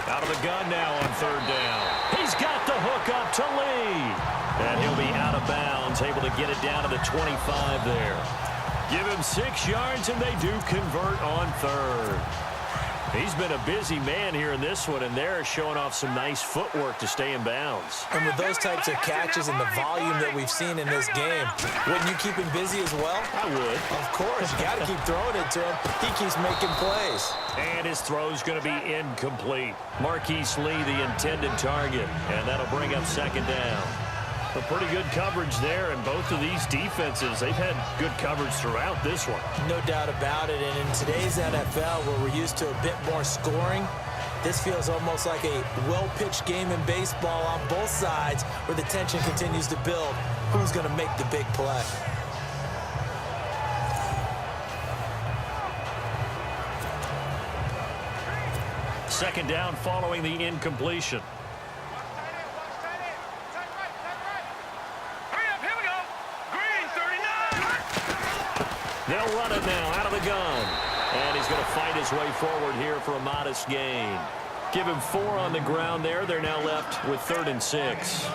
S2: Out of the gun now on 3rd down. He's got the hook up to Lee. And he'll be out of bounds, able to get it down to the 25 there. Give him 6 yards, and they do convert on 3rd. He's been a busy man here in this one, and they're showing off some nice footwork to stay in bounds.
S3: And with those types of catches and the volume that we've seen in this game, wouldn't you keep him busy as well?
S2: I would.
S3: Of course. You got to keep throwing it to him. He keeps making plays.
S2: And his throw's going to be incomplete. Marquise Lee, the intended target, and that'll bring up second down. A pretty good coverage there, and both of these defenses, they've had good coverage throughout this one.
S3: No doubt about it, and in today's NFL, where we're used to a bit more scoring, this feels almost like a well-pitched game in baseball on both sides where the tension continues to build. Who's going to make the big play?
S2: Second down following the incompletion. They'll run it now out of the gun. And he's going to fight his way forward here for a modest gain. Give him 4 on the ground there. They're now left with 3rd and 6.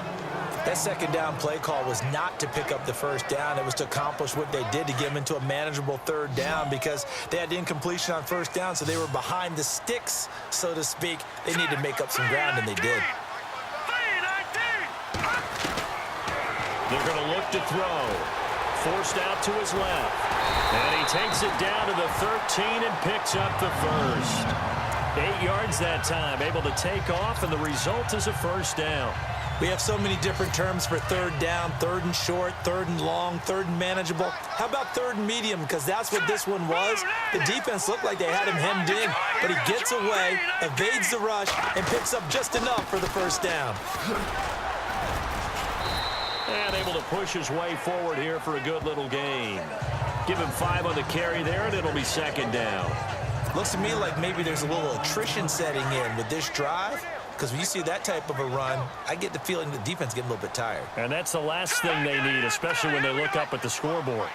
S3: That second down play call was not to pick up the first down. It was to accomplish what they did to get them into a manageable 3rd down because they had incompletion on first down, so they were behind the sticks, so to speak. They needed to make up some ground, and they did.
S2: They're going to look to throw. Forced out to his left. And he takes it down to the 13 and picks up the first. 8 yards that time, able to take off, and the result is a first down.
S3: We have so many different terms for 3rd down, 3rd and short, 3rd and long, 3rd and manageable. How about 3rd and medium? Because that's what this one was. The defense looked like they had him hemmed in, but he gets away, evades the rush, and picks up just enough for the first down.
S2: And able to push his way forward here for a good little gain. Give him 5 on the carry there, and it'll be second down.
S3: Looks to me like maybe there's a little attrition setting in with this drive, because when you see that type of a run, I get the feeling the defense getting a little bit tired.
S2: And that's the last thing they need, especially when they look up at the scoreboard.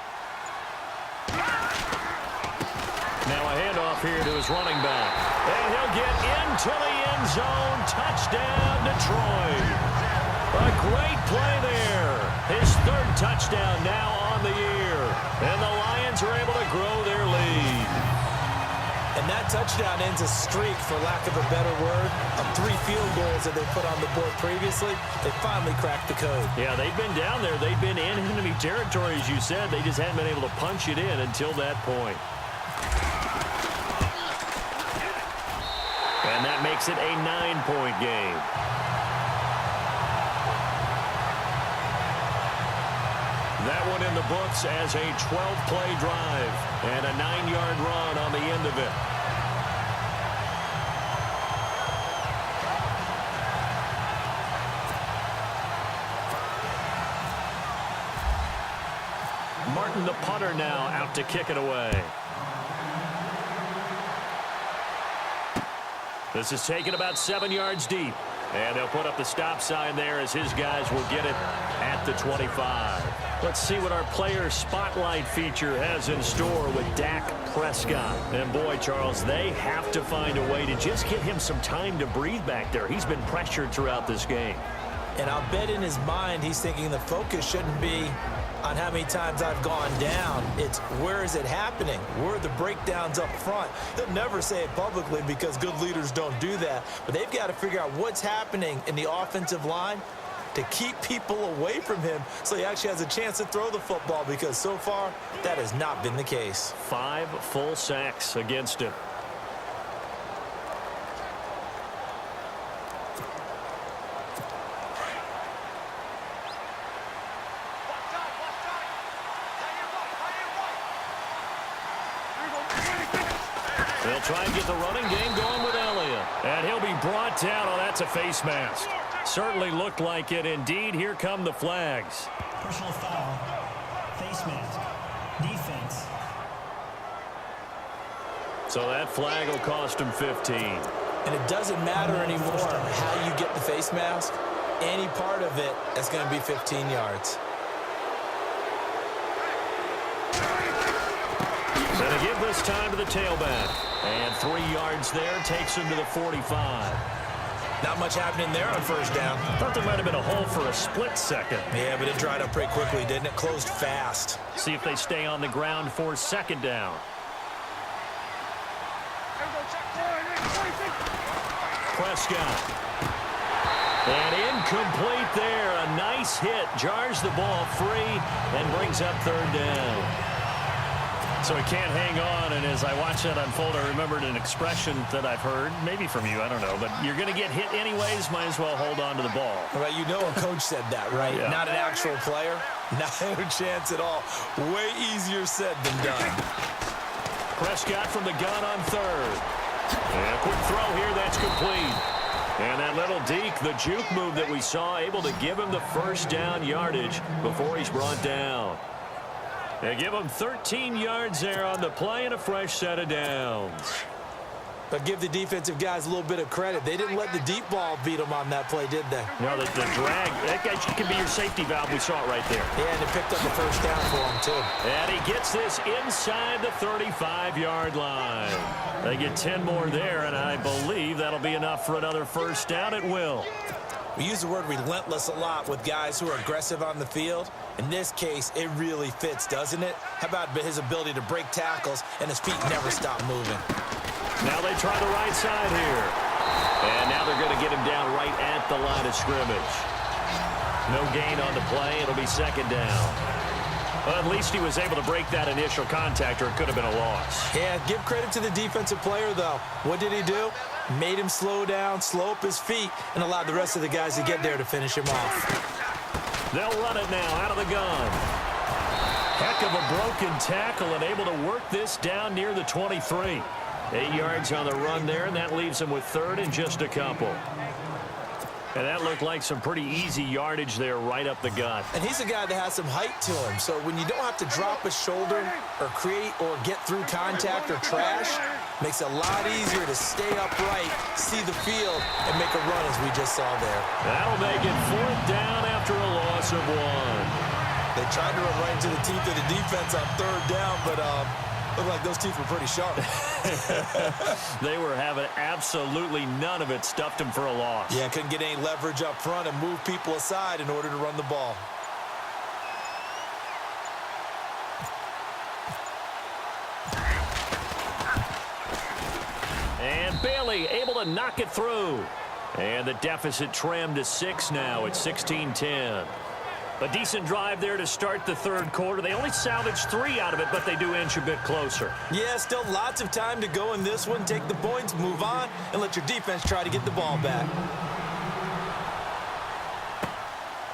S2: Now a handoff here to his running back. And he'll get into the end zone. Touchdown, Detroit. A great play there. His third touchdown now on the year. And the Lions are able to grow their lead.
S3: And that touchdown ends a streak, for lack of a better word, of 3 field goals that they put on the board previously. They finally cracked the code.
S2: Yeah, they've been down there. They've been in enemy territory, as you said. They just hadn't been able to punch it in until that point. And that makes it a 9-point game. That one in the books as a 12-play drive and a 9-yard run on the end of it. Martin, the punter, now out to kick it away. This is taken about 7 yards deep. And they'll put up the stop sign there as his guys will get it at the 25. Let's see what our player spotlight feature has in store with Dak Prescott. And boy, Charles, they have to find a way to just get him some time to breathe back there. He's been pressured throughout this game.
S3: And I'll bet in his mind he's thinking the focus shouldn't be on how many times I've gone down. It's where is it happening? Where are the breakdowns up front? He'll never say it publicly because good leaders don't do that. But they've got to figure out what's happening in the offensive line to keep people away from him so he actually has a chance to throw the football, because so far that has not been the case.
S2: 5 full sacks against him. They'll try and get the running game going with Elliott. And he'll be brought down. Oh, that's a face mask. Certainly looked like it. Indeed, here come the flags.
S7: Personal foul. Face mask. Defense.
S2: So that flag will cost him 15.
S3: And it doesn't matter anymore how you get the face mask. Any part of it is going to be 15 yards.
S2: Going to give this time to the tailback. And 3 yards there takes him to the 45.
S3: Not much happening there on first down.
S2: Thought there might have been a hole for a split second.
S3: Yeah, but it dried up pretty quickly, didn't it? Closed fast.
S2: See if they stay on the ground for second down. Prescott. And incomplete there. A nice hit. Jars the ball free and brings up third down. So he can't hang on, and as I watch that unfold, I remembered an expression that I've heard, maybe from you, I don't know, but you're going to get hit anyways, might as well hold on to the ball.
S3: Well, you know a coach said that, right?
S2: Yeah.
S3: Not an actual player. Not a chance at all. Way easier said than done.
S2: Prescott from the gun on third. And a quick throw here, that's complete. And that little deke, the juke move that we saw, able to give him the first down yardage before he's brought down. They give him 13 yards there on the play and a fresh set of downs.
S3: But give the defensive guys a little bit of credit. They didn't let the deep ball beat them on that play, did they?
S2: No, the drag, that guy can be your safety valve. We saw it right there.
S3: Yeah, and they picked up the first down for him, too.
S2: And he gets this inside the 35-yard line. They get 10 more there, and I believe that'll be enough for another first down at will.
S3: We use the word relentless a lot with guys who are aggressive on the field. In this case, it really fits, doesn't it? How about his ability to break tackles and his feet never stop moving?
S2: Now they try the right side here. And now they're going to get him down right at the line of scrimmage. No gain on the play. It'll be second down. Well, at least he was able to break that initial contact, or it could have been a loss.
S3: Yeah, give credit to the defensive player, though. What did he do? Made him slow down, slow up his feet, and allowed the rest of the guys to get there to finish him off.
S2: They'll run it now out of the gun. Heck of a broken tackle and able to work this down near the 23. 8 yards on the run there, and that leaves him with third and just a couple. And that looked like some pretty easy yardage there right up the gut.
S3: And he's a guy that has some height to him, so when you don't have to drop a shoulder or create or get through contact or trash, makes it a lot easier to stay upright, see the field, and make a run as we just saw there.
S2: That'll make it fourth down after a loss of 1.
S3: They tried to run right into the teeth of the defense on third down, but
S6: Looked like those teeth were pretty sharp.
S2: They were having absolutely none of it. Stuffed him for a loss.
S6: Yeah, couldn't get any leverage up front and move people aside in order to run the ball.
S2: And Bailey able to knock it through. And the deficit trimmed to 6 now at 16-10. A decent drive there to start the third quarter. They only salvaged 3 out of it, but they do inch a bit closer.
S6: Yeah, still lots of time to go in this one. Take the points, move on, and let your defense try to get the ball back.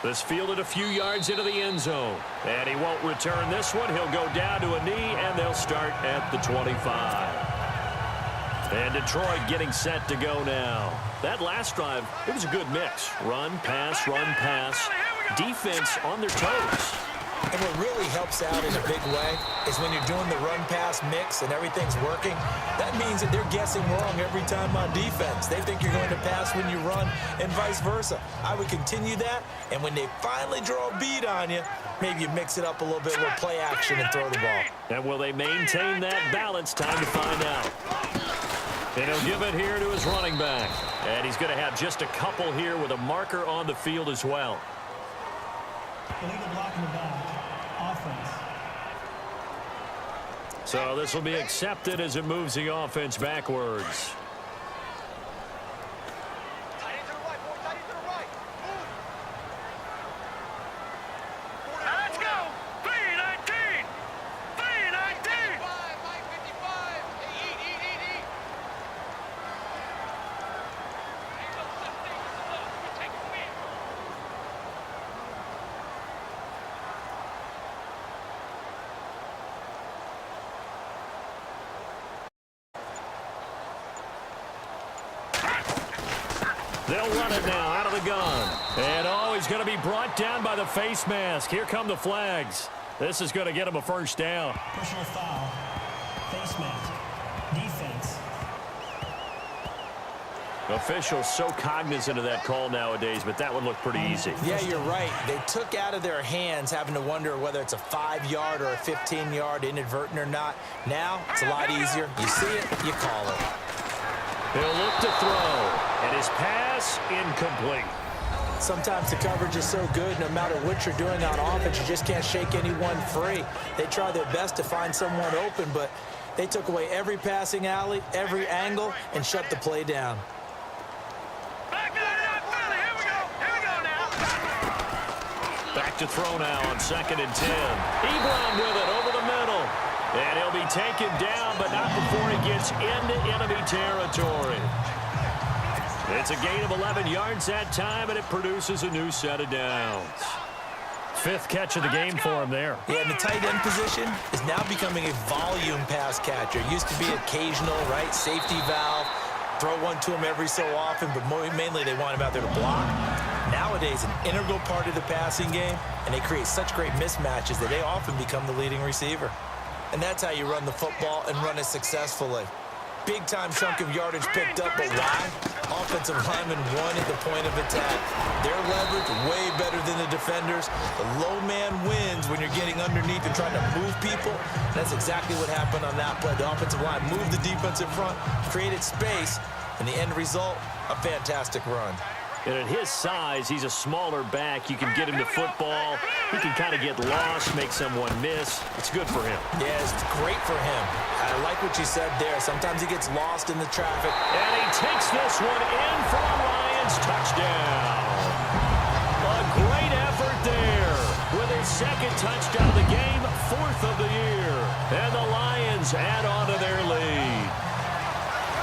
S2: This fielded a few yards into the end zone. And he won't return this one. He'll go down to a knee, and they'll start at the 25. And Detroit getting set to go now. That last drive, it was a good mix. Run, pass, defense on their toes.
S3: And what really helps out in a big way is when you're doing the run-pass mix and everything's working, that means that they're guessing wrong every time on defense. They think you're going to pass when you run and vice versa. I would continue that, and when they finally draw a bead on you, maybe you mix it up a little bit with play action and throw the ball.
S2: And will they maintain that balance? Time to find out. And he'll give it here to his running back. And he's going to have just a couple here with a marker on the field as well.
S7: Illegal block in the back. Offense.
S2: So this will be accepted as it moves the offense backwards.
S4: Let's go. 319. 319.
S2: They'll run it now out of the gun. And he's going to be brought down by the face mask. Here come the flags. This is going to get him a first down.
S7: Personal foul. Face mask. Defense.
S2: Officials so cognizant of that call nowadays, but that would look pretty easy.
S3: Yeah, you're right. They took out of their hands having to wonder whether it's a 5-yard or a 15-yard inadvertent or not. Now, it's a lot easier. You see it, you call it.
S2: He'll look to throw, and his pass incomplete.
S3: Sometimes the coverage is so good, no matter what you're doing on offense, you just can't shake anyone free. They try their best to find someone open, but they took away every passing alley, every angle, and shut the play down.
S2: Back to throw now on 2nd and 10. Ebron with it over the middle. And he'll be taken down, but not before he gets into enemy territory. It's a gain of 11 yards that time, and it produces a new set of downs. 5th catch of the game for him there.
S3: Yeah, and the tight end position is now becoming a volume pass catcher. It used to be occasional, right? Safety valve. Throw one to him every so often, but mainly they want him out there to block. Nowadays, an integral part of the passing game, and they create such great mismatches that they often become the leading receiver. And that's how you run the football and run it successfully. Big-time chunk of yardage picked up, but why? Offensive linemen won at the point of attack. Their leverage way better than the defenders. The low man wins when you're getting underneath and trying to move people. That's exactly what happened on that play. The offensive line moved the defensive front, created space, and the end result, a fantastic run.
S2: And at his size, he's a smaller back. You can get him to football. He can kind of get lost, make someone miss. It's good for him.
S3: Yeah, it's great for him. I like what you said there. Sometimes he gets lost in the traffic.
S2: And he takes this one in for a Lions touchdown. A great effort there with his 2nd touchdown of the game, 4th of the year. And the Lions add on to their lead.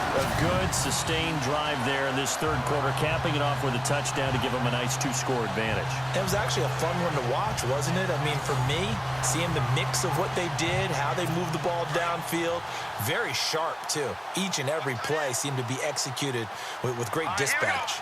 S2: A good, sustained drive there in this 3rd quarter, capping it off with a touchdown to give them a nice 2-score advantage.
S3: It was actually a fun one to watch, wasn't it? I mean, for me, seeing the mix of what they did, how they moved the ball downfield, very sharp, too. Each and every play seemed to be executed with great dispatch.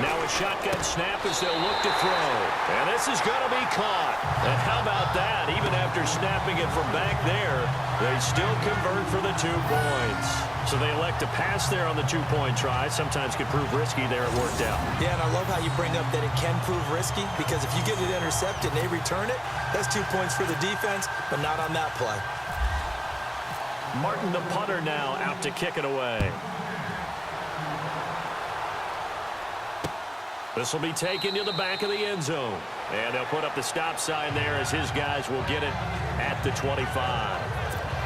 S2: Now a shotgun snap as they'll look to throw. And this is going to be caught. And how about that? Even after snapping it from back there, they still convert for the 2 points. So they elect to pass there on the 2-point try. Sometimes could prove risky there. It worked out.
S3: Yeah, and I love how you bring up that it can prove risky, because if you get it intercepted and they return it, that's 2 points for the defense, but not on that play.
S2: Martin, the punter, now out to kick it away. This will be taken to the back of the end zone. And they'll put up the stop sign there as his guys will get it at the 25.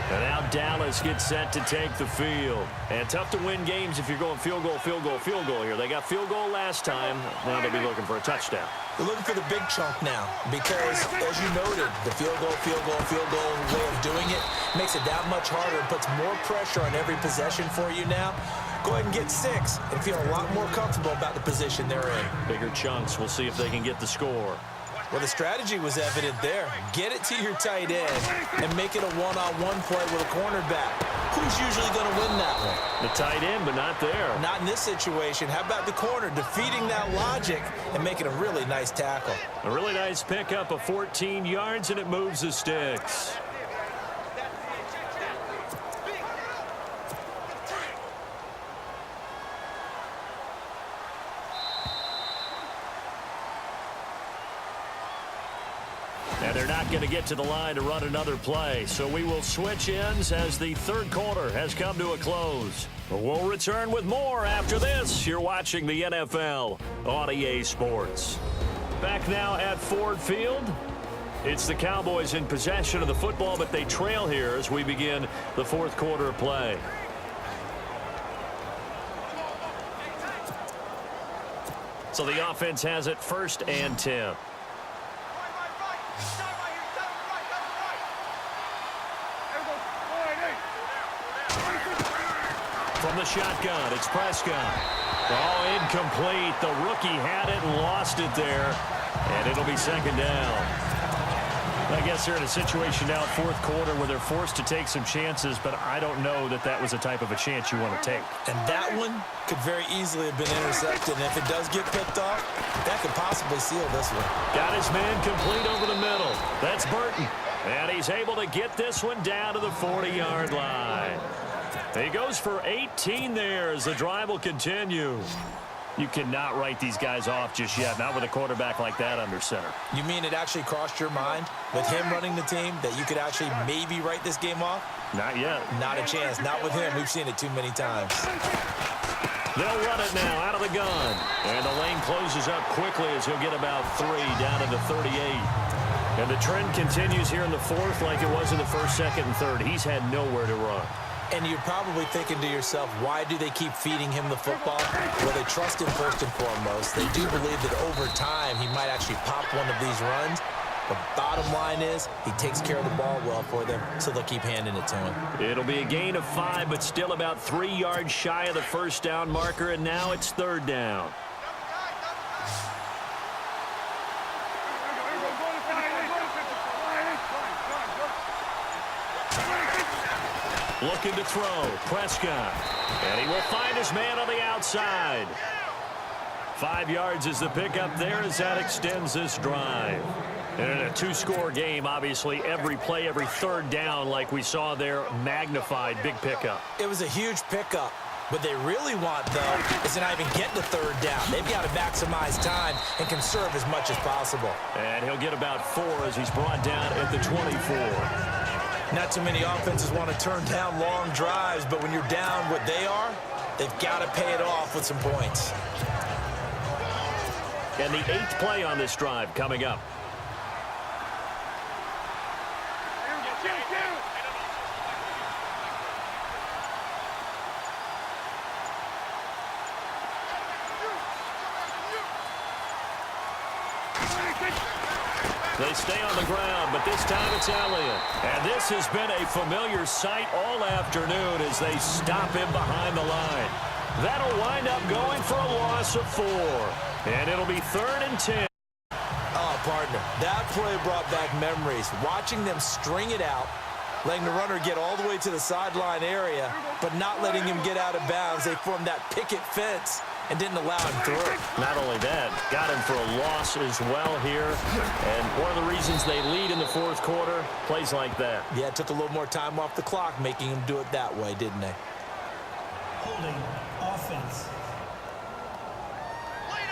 S2: And now Dallas gets set to take the field. And tough to win games if you're going field goal, field goal, field goal here. They got field goal last time. Now they'll be looking for a touchdown.
S3: They're looking for the big chunk now because, as you noted, the field goal way of doing it makes it that much harder and puts more pressure on every possession for you now. Go ahead and get 6 and feel a lot more comfortable about the position they're in.
S2: Bigger chunks. We'll see if they can get the score.
S3: Well, the strategy was evident there. Get it to your tight end and make it a one-on-one play with a cornerback. Who's usually going to win that one?
S2: The tight end, but not there.
S3: Not in this situation. How about the corner defeating that logic and making a really nice tackle?
S2: A really nice pickup of 14 yards, and it moves the sticks. And they're not going to get to the line to run another play. So we will switch ends as the third quarter has come to a close. We'll return with more after this. You're watching the NFL on EA Sports. Back now at Ford Field. It's the Cowboys in possession of the football, but they trail here as we begin the fourth quarter of play. So the offense has it 1st and 10. From the shotgun, it's Prescott. Oh, incomplete. The rookie had it and lost it there. And it'll be 2nd down. I guess they're in a situation now, 4th quarter, where they're forced to take some chances, but I don't know that that was the type of a chance you want to take.
S3: And that one could very easily have been intercepted. And if it does get picked off, that could possibly seal this one.
S2: Got his man complete over the middle. That's Burton. And he's able to get this one down to the 40-yard line. He goes for 18 there as the drive will continue. You cannot write these guys off just yet, not with a quarterback like that under center.
S3: You mean it actually crossed your mind with him running the team that you could actually maybe write this game off?
S2: Not yet.
S3: Not a chance. Not with him. We've seen it too many times.
S2: They'll run it now out of the gun. And the lane closes up quickly as he'll get about 3 down to the 38. And the trend continues here in the 4th like it was in the 1st, 2nd, and 3rd. He's had nowhere to run.
S3: And you're probably thinking to yourself, why do they keep feeding him the football? Well, they trust him first and foremost. They do believe that over time he might actually pop one of these runs. The bottom line is he takes care of the ball well for them, so they'll keep handing it to him.
S2: It'll be a gain of 5, but still about 3 yards shy of the 1st down marker, and now it's 3rd down. Looking to throw, Prescott. And he will find his man on the outside. 5 yards is the pickup there as that extends this drive. And in a 2-score game, obviously, every play, every 3rd down, like we saw there, magnified, big pickup.
S3: It was a huge pickup. What they really want, though, is to not even get to 3rd down. They've got to maximize time and conserve as much as possible.
S2: And he'll get about 4 as he's brought down at the 24.
S3: Not too many offenses want to turn down long drives, but when you're down what they are, they've got to pay it off with some points.
S2: And the 8th play on this drive coming up. They stay on the ground, but this time it's Elliott. And this has been a familiar sight all afternoon as they stop him behind the line. That'll wind up going for a loss of 4. And it'll be 3rd and 10.
S3: Oh, partner, that play brought back memories. Watching them string it out, letting the runner get all the way to the sideline area, but not letting him get out of bounds. They formed that picket fence and didn't allow him through.
S2: Not only that, got him for a loss as well here. And one of the reasons they lead in the 4th quarter, plays like that.
S3: Yeah, it took a little more time off the clock, making him do it that way, didn't they?
S7: Holding offense.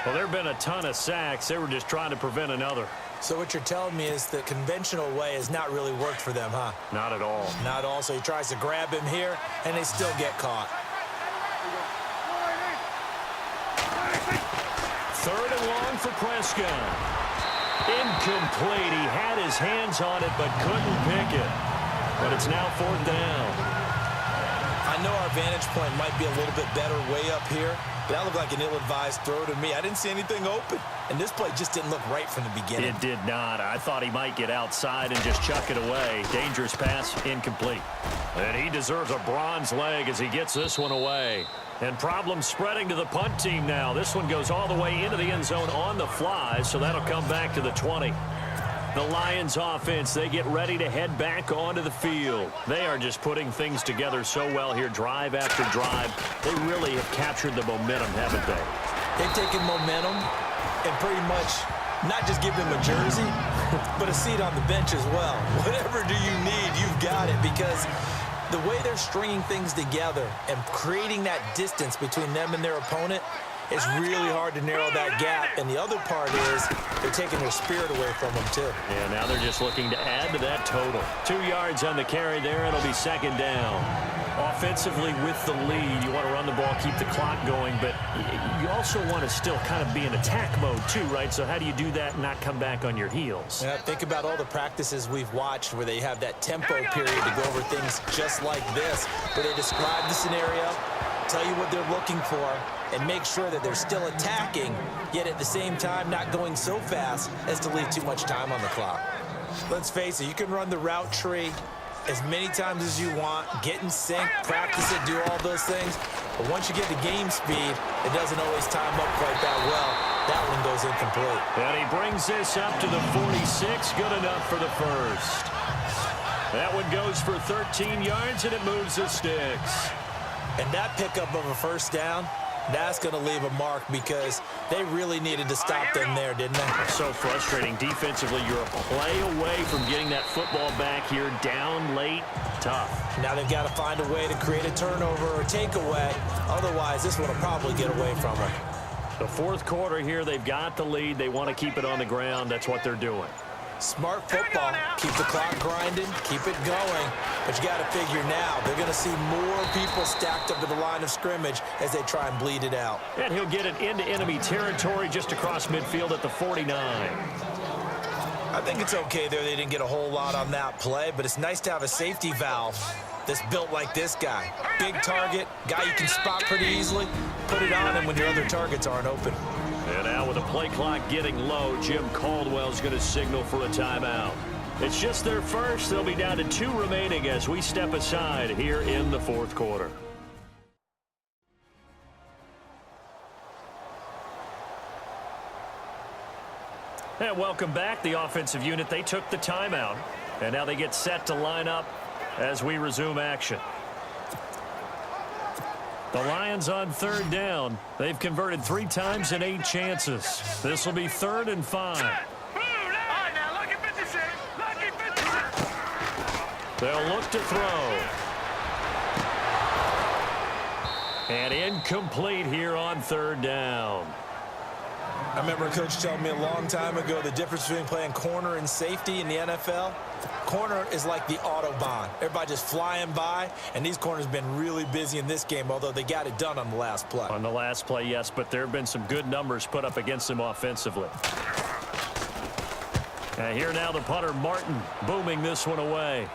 S2: Well, there have been a ton of sacks. They were just trying to prevent another.
S3: So what you're telling me is the conventional way has not really worked for them, huh?
S2: Not at all.
S3: Not at all. So he tries to grab him here, and they still get caught.
S2: 3rd and long for Prescott. Incomplete. He had his hands on it but couldn't pick it. But it's now 4th down.
S3: I know our vantage point might be a little bit better way up here, but that looked like an ill-advised throw to me. I didn't see anything open, and this play just didn't look right from the beginning.
S2: It did not. I thought he might get outside and just chuck it away. Dangerous pass, incomplete. And he deserves a bronze leg as he gets this one away. And problems spreading to the punt team now. This one goes all the way into the end zone on the fly, so that'll come back to the 20. The Lions offense, they get ready to head back onto the field. They are just putting things together so well here, drive after drive. They really have captured the momentum, haven't they?
S3: They've taken momentum and pretty much not just give them a jersey, but a seat on the bench as well. Whatever do you need, you've got it, because the way they're stringing things together and creating that distance between them and their opponent, it's really hard to narrow that gap. And the other part is they're taking their spirit away from them, too.
S2: Yeah, now they're just looking to add to that total. 2 yards on the carry there. It'll be 2nd down. Offensively with the lead, you want to run the ball, keep the clock going, but you also want to still kind of be in attack mode, too, right? So how do you do that and not come back on your heels?
S3: Yeah, think about all the practices we've watched where they have that tempo period to go over things just like this, where they describe the scenario, tell you what they're looking for, and make sure that they're still attacking, yet at the same time not going so fast as to leave too much time on the clock. Let's face it, you can run the route tree as many times as you want, get in sync, practice it, do all those things, but once you get to game speed, it doesn't always time up quite that well. That one goes incomplete.
S2: And he brings this up to the 46, good enough for the first. That one goes for 13 yards, and it moves the sticks.
S3: And that pickup of a first down, that's going to leave a mark because they really needed to stop them there, didn't they?
S2: So frustrating. Defensively, you're a play away from getting that football back here, down late, tough.
S3: Now they've got to find a way to create a turnover or takeaway. Otherwise, this one will probably get away from them.
S2: The 4th quarter here, they've got the lead. They want to keep it on the ground. That's what they're doing.
S3: Smart football. Keep the clock grinding, keep it going. But you got to figure now, they're going to see more people stacked up to the line of scrimmage as they try and bleed it out.
S2: And he'll get it into enemy territory just across midfield at the 49.
S3: I think it's okay there. They didn't get a whole lot on that play, but it's nice to have a safety valve that's built like this guy. Big target, guy you can spot pretty easily. Put it on him when your other targets aren't open.
S2: And now with the play clock getting low, Jim Caldwell's going to signal for a timeout. It's just their first. They'll be down to 2 remaining as we step aside here in the 4th quarter. And welcome back. The offensive unit, they took the timeout. And now they get set to line up as we resume action. The Lions on 3rd down. They've converted 3 times in 8 chances. This will be 3rd and 5. They'll look to throw. And incomplete here on 3rd down.
S3: I remember a coach telling me a long time ago the difference between playing corner and safety in the NFL. Corner is like the Autobahn. Everybody just flying by, and these corners have been really busy in this game, although they got it done on the last play.
S2: On the last play, yes, but there have been some good numbers put up against them offensively. And here now the punter, Martin, booming this one away.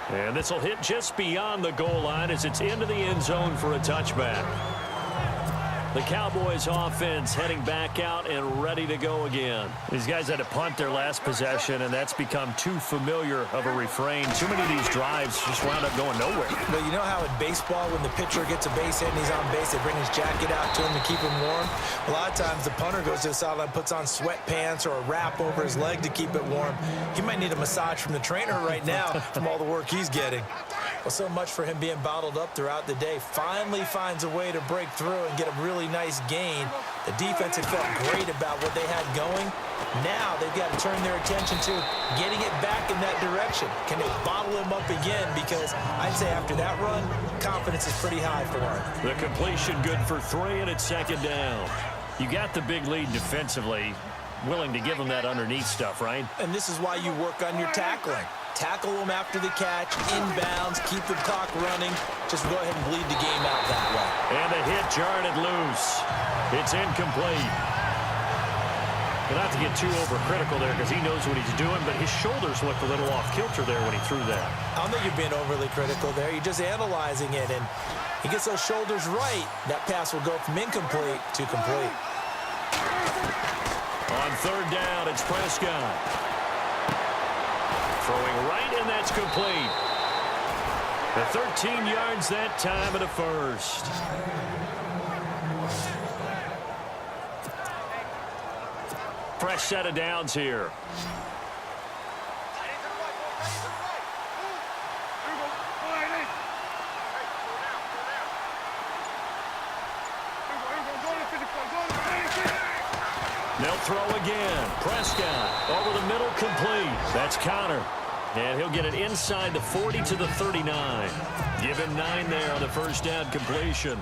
S2: And this will hit just beyond the goal line as it's into the end zone for a touchback. The Cowboys offense heading back out and ready to go again. These guys had to punt their last possession, and that's become too familiar of a refrain. Too many of these drives just wound up going nowhere.
S3: But you know how in baseball, when the pitcher gets a base hit and he's on base, they bring his jacket out to him to keep him warm? A lot of times the punter goes to the sideline, puts on sweatpants or a wrap over his leg to keep it warm. He might need a massage from the trainer right now from all the work he's getting. Well, so much for him being bottled up throughout the day. Finally finds a way to break through and get a really nice gain. The defense had felt great about what they had going. Now they've got to turn their attention to getting it back in that direction. Can they bottle him up again? Because I'd say after that run, confidence is pretty high for him.
S2: The completion good for 3, and it's 2nd down. You got the big lead defensively. willing to give him that underneath stuff, right?
S3: And this is why you work on your tackling. Tackle them after the catch, inbounds, keep the clock running. Just go ahead and bleed the game out that way.
S2: And the hit jarred it loose. It's incomplete. Not to get too overcritical there because he knows what he's doing, but his shoulders looked a little off kilter there when he threw that.
S3: I don't think you're being overly critical there. You're just analyzing it, and he gets those shoulders right. That pass will go from incomplete to complete.
S2: On third down, it's Prescott. Throwing right, and that's complete. The 13 yards that time and a first. Fresh set of downs here. They'll throw again. Prescott over the middle, complete. That's Connor. And he'll get it inside the 40 to the 39. Give him 9 there on the first down completion.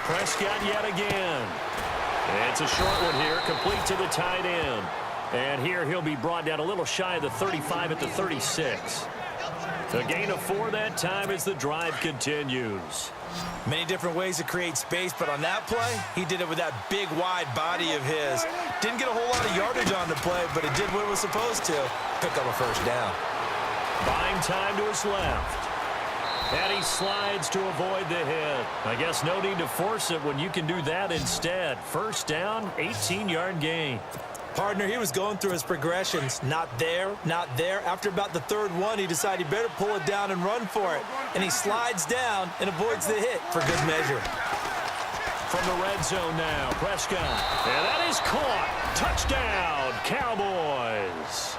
S2: Prescott yet again. And it's a short one here, complete to the tight end. And here he'll be brought down a little shy of the 35 at the 36. A gain of 4 that time as the drive continues.
S3: Many different ways to create space, but on that play, he did it with that big, wide body of his. Didn't get a whole lot of yardage on the play, but it did what it was supposed to. Pick up a first down.
S2: Buying time to his left. And he slides to avoid the hit. I guess no need to force it when you can do that instead. First down, 18-yard gain.
S3: Partner, he was going through his progressions. Not there, not there. After about the third one, he decided he better pull it down and run for it. And he slides down and avoids the hit for good measure.
S2: From the red zone now, Prescott. And that is caught. Touchdown, Cowboys.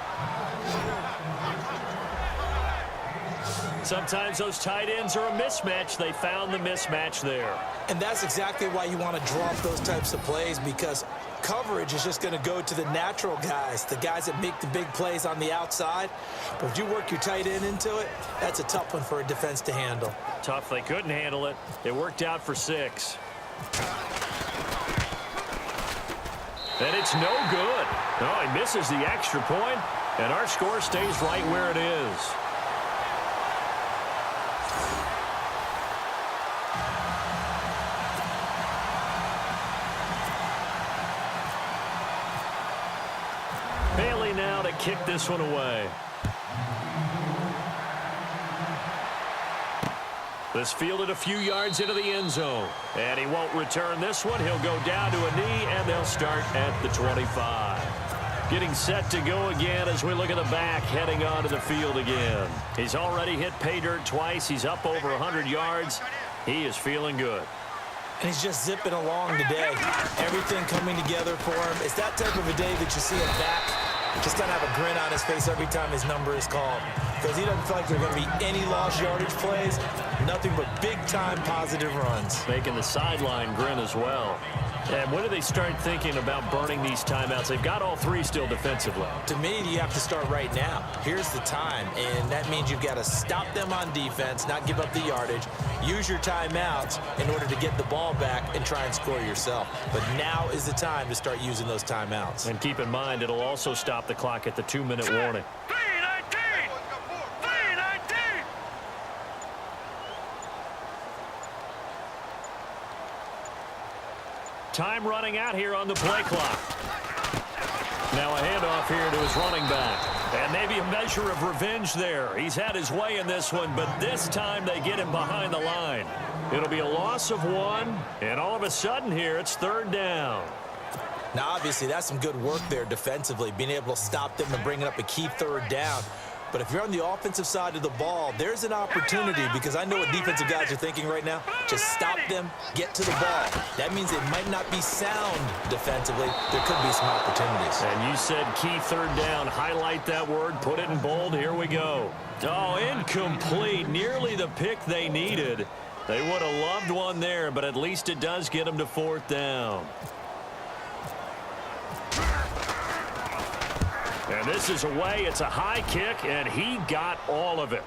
S2: Sometimes those tight ends are a mismatch. They found the mismatch there.
S3: And that's exactly why you want to draw up those types of plays, because coverage is just going to go to the natural guys, the guys that make the big plays on the outside. But if you work your tight end into it, that's a tough one for a defense to handle.
S2: Tough. They couldn't handle it. It worked out for 6. And it's no good. No, he misses the extra point, and our score stays right where it is. Bailey now to kick this one away. This fielded a few yards into the end zone. And he won't return this one. He'll go down to a knee, and they'll start at the 25. Getting set to go again as we look at the back, heading onto the field again. He's already hit pay dirt twice. He's up over 100 yards. He is feeling good.
S3: And he's just zipping along today. Everything coming together for him. It's that type of a day that you see him back. Just going to have a grin on his face every time his number is called. Because he doesn't feel like there are going to be any lost yardage plays. Nothing but big-time positive runs.
S2: Making the sideline grin as well. And when do they start thinking about burning these timeouts? They've got all 3 still defensively.
S3: To me, you have to start right now. Here's the time, and that means you've got to stop them on defense, not give up the yardage, use your timeouts in order to get the ball back and try and score yourself. But now is the time to start using those timeouts.
S2: And keep in mind, it'll also stop the clock at the 2-minute warning. Time running out here on the play clock. Now a handoff here to his running back. And maybe a measure of revenge there. He's had his way in this one, but this time they get him behind the line. It'll be a loss of 1, and all of a sudden here it's third down.
S3: Now, obviously, that's some good work there defensively, being able to stop them and bringing up a key third down. But if you're on the offensive side of the ball, there's an opportunity, because I know what defensive guys are thinking right now. Just stop them, get to the ball. That means they might not be sound defensively. There could be some opportunities.
S2: And you said key third down. Highlight that word, put it in bold. Here we go. Oh, incomplete. Nearly the pick they needed. They would have loved one there, but at least it does get them to fourth down. And this is away. It's a high kick, and he got all of it.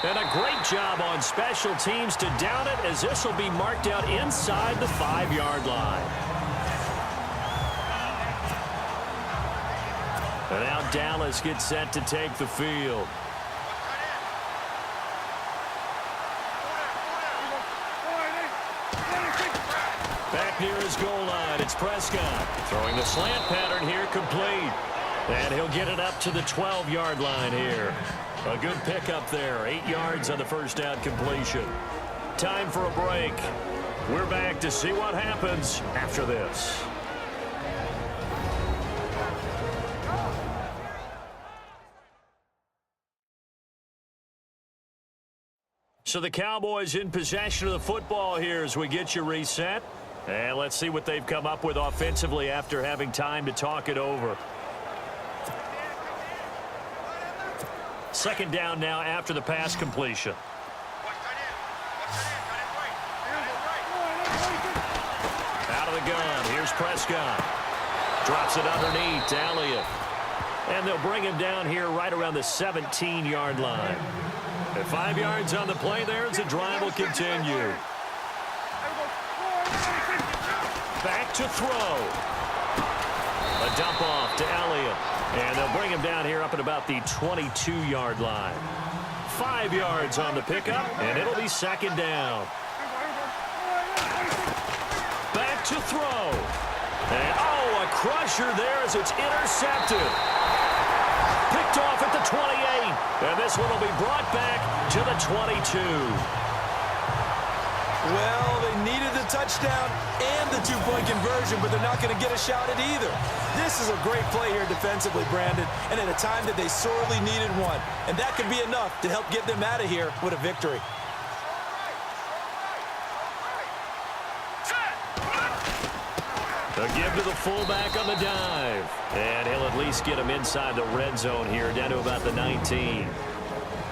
S2: And a great job on special teams to down it, as this will be marked out inside the 5-yard line. And now Dallas gets set to take the field. Back near his goal line, it's Prescott. Throwing the slant pattern here, complete. And he'll get it up to the 12-yard line here. A good pickup there. 8 yards on the first down completion. Time for a break. We're back to see what happens after this. So the Cowboys in possession of the football here as we get you reset. And let's see what they've come up with offensively after having time to talk it over. Second down now after the pass completion. Out of the gun. Here's Prescott. Drops it underneath to Elliott. And they'll bring him down here right around the 17-yard line. At 5 yards on the play there as the drive will continue. Back to throw. A dump off to Elliott. And they'll bring him down here up at about the 22-yard line. 5 yards on the pickup, and it'll be second down. Back to throw. And, oh, a crusher there as it's intercepted. Picked off at the 28. And this one will be brought back to the 22.
S6: Well, they needed the touchdown and the 2-point conversion, but they're not going to get a shot at either. This is a great play here defensively, Brandon, and at a time that they sorely needed one. And that could be enough to help get them out of here with a victory.
S2: A give to the fullback on the dive. And he'll at least get him inside the red zone here, down to about the 19.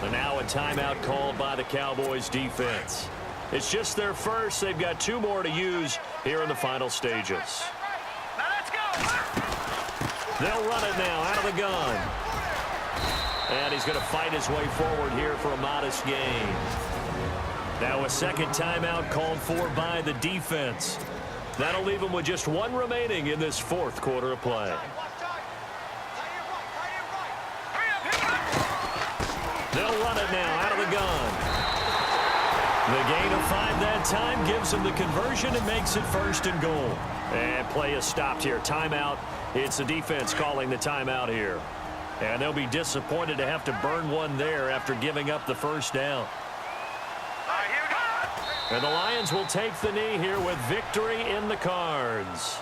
S2: And now a timeout called by the Cowboys defense. It's just their first. They've got 2 more to use here in the final stages.
S4: Now let's go.
S2: They'll run it now out of the gun. And he's going to fight his way forward here for a modest gain. Now a second timeout called for by the defense. That'll leave him with just 1 remaining in this 4th quarter of play. They'll run it now out of the gun. The gain of 5 that time gives him the conversion and makes it 1st and goal. And play is stopped here. Timeout. It's the defense calling the timeout here. And they'll be disappointed to have to burn one there after giving up the first down. And the Lions will take the knee here with victory in the cards.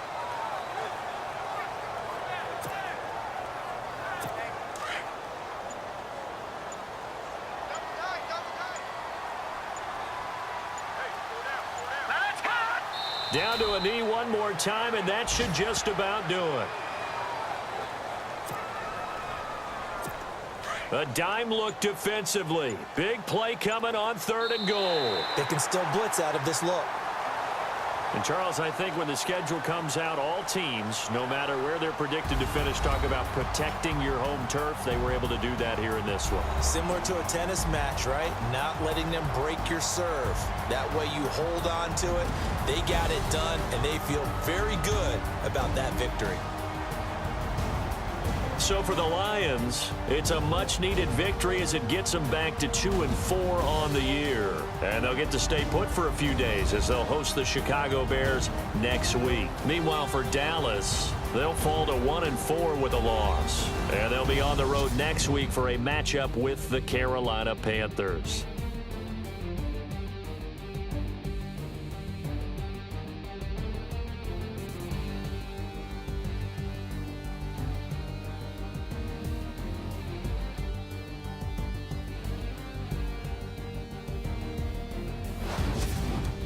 S2: Down to a knee one more time, and that should just about do it. A dime look defensively. Big play coming on 3rd and goal.
S3: They can still blitz out of this look.
S2: And, Charles, I think when the schedule comes out, all teams, no matter where they're predicted to finish, talk about protecting your home turf. They were able to do that here in this one.
S3: Similar to a tennis match, right? Not letting them break your serve. That way you hold on to it. They got it done, and they feel very good about that victory.
S2: So for the Lions, it's a much-needed victory as it gets them back to 2-4 on the year. And they'll get to stay put for a few days as they'll host the Chicago Bears next week. Meanwhile, for Dallas, they'll fall to 1-4 with a loss. And they'll be on the road next week for a matchup with the Carolina Panthers.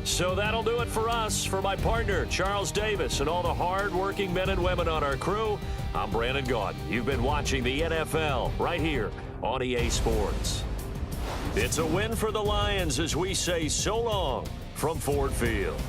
S2: So that'll do it for us. For my partner, Charles Davis, and all the hard-working men and women on our crew, I'm Brandon Gaudin. You've been watching the NFL right here on EA Sports. It's a win for the Lions as we say so long from Ford Field.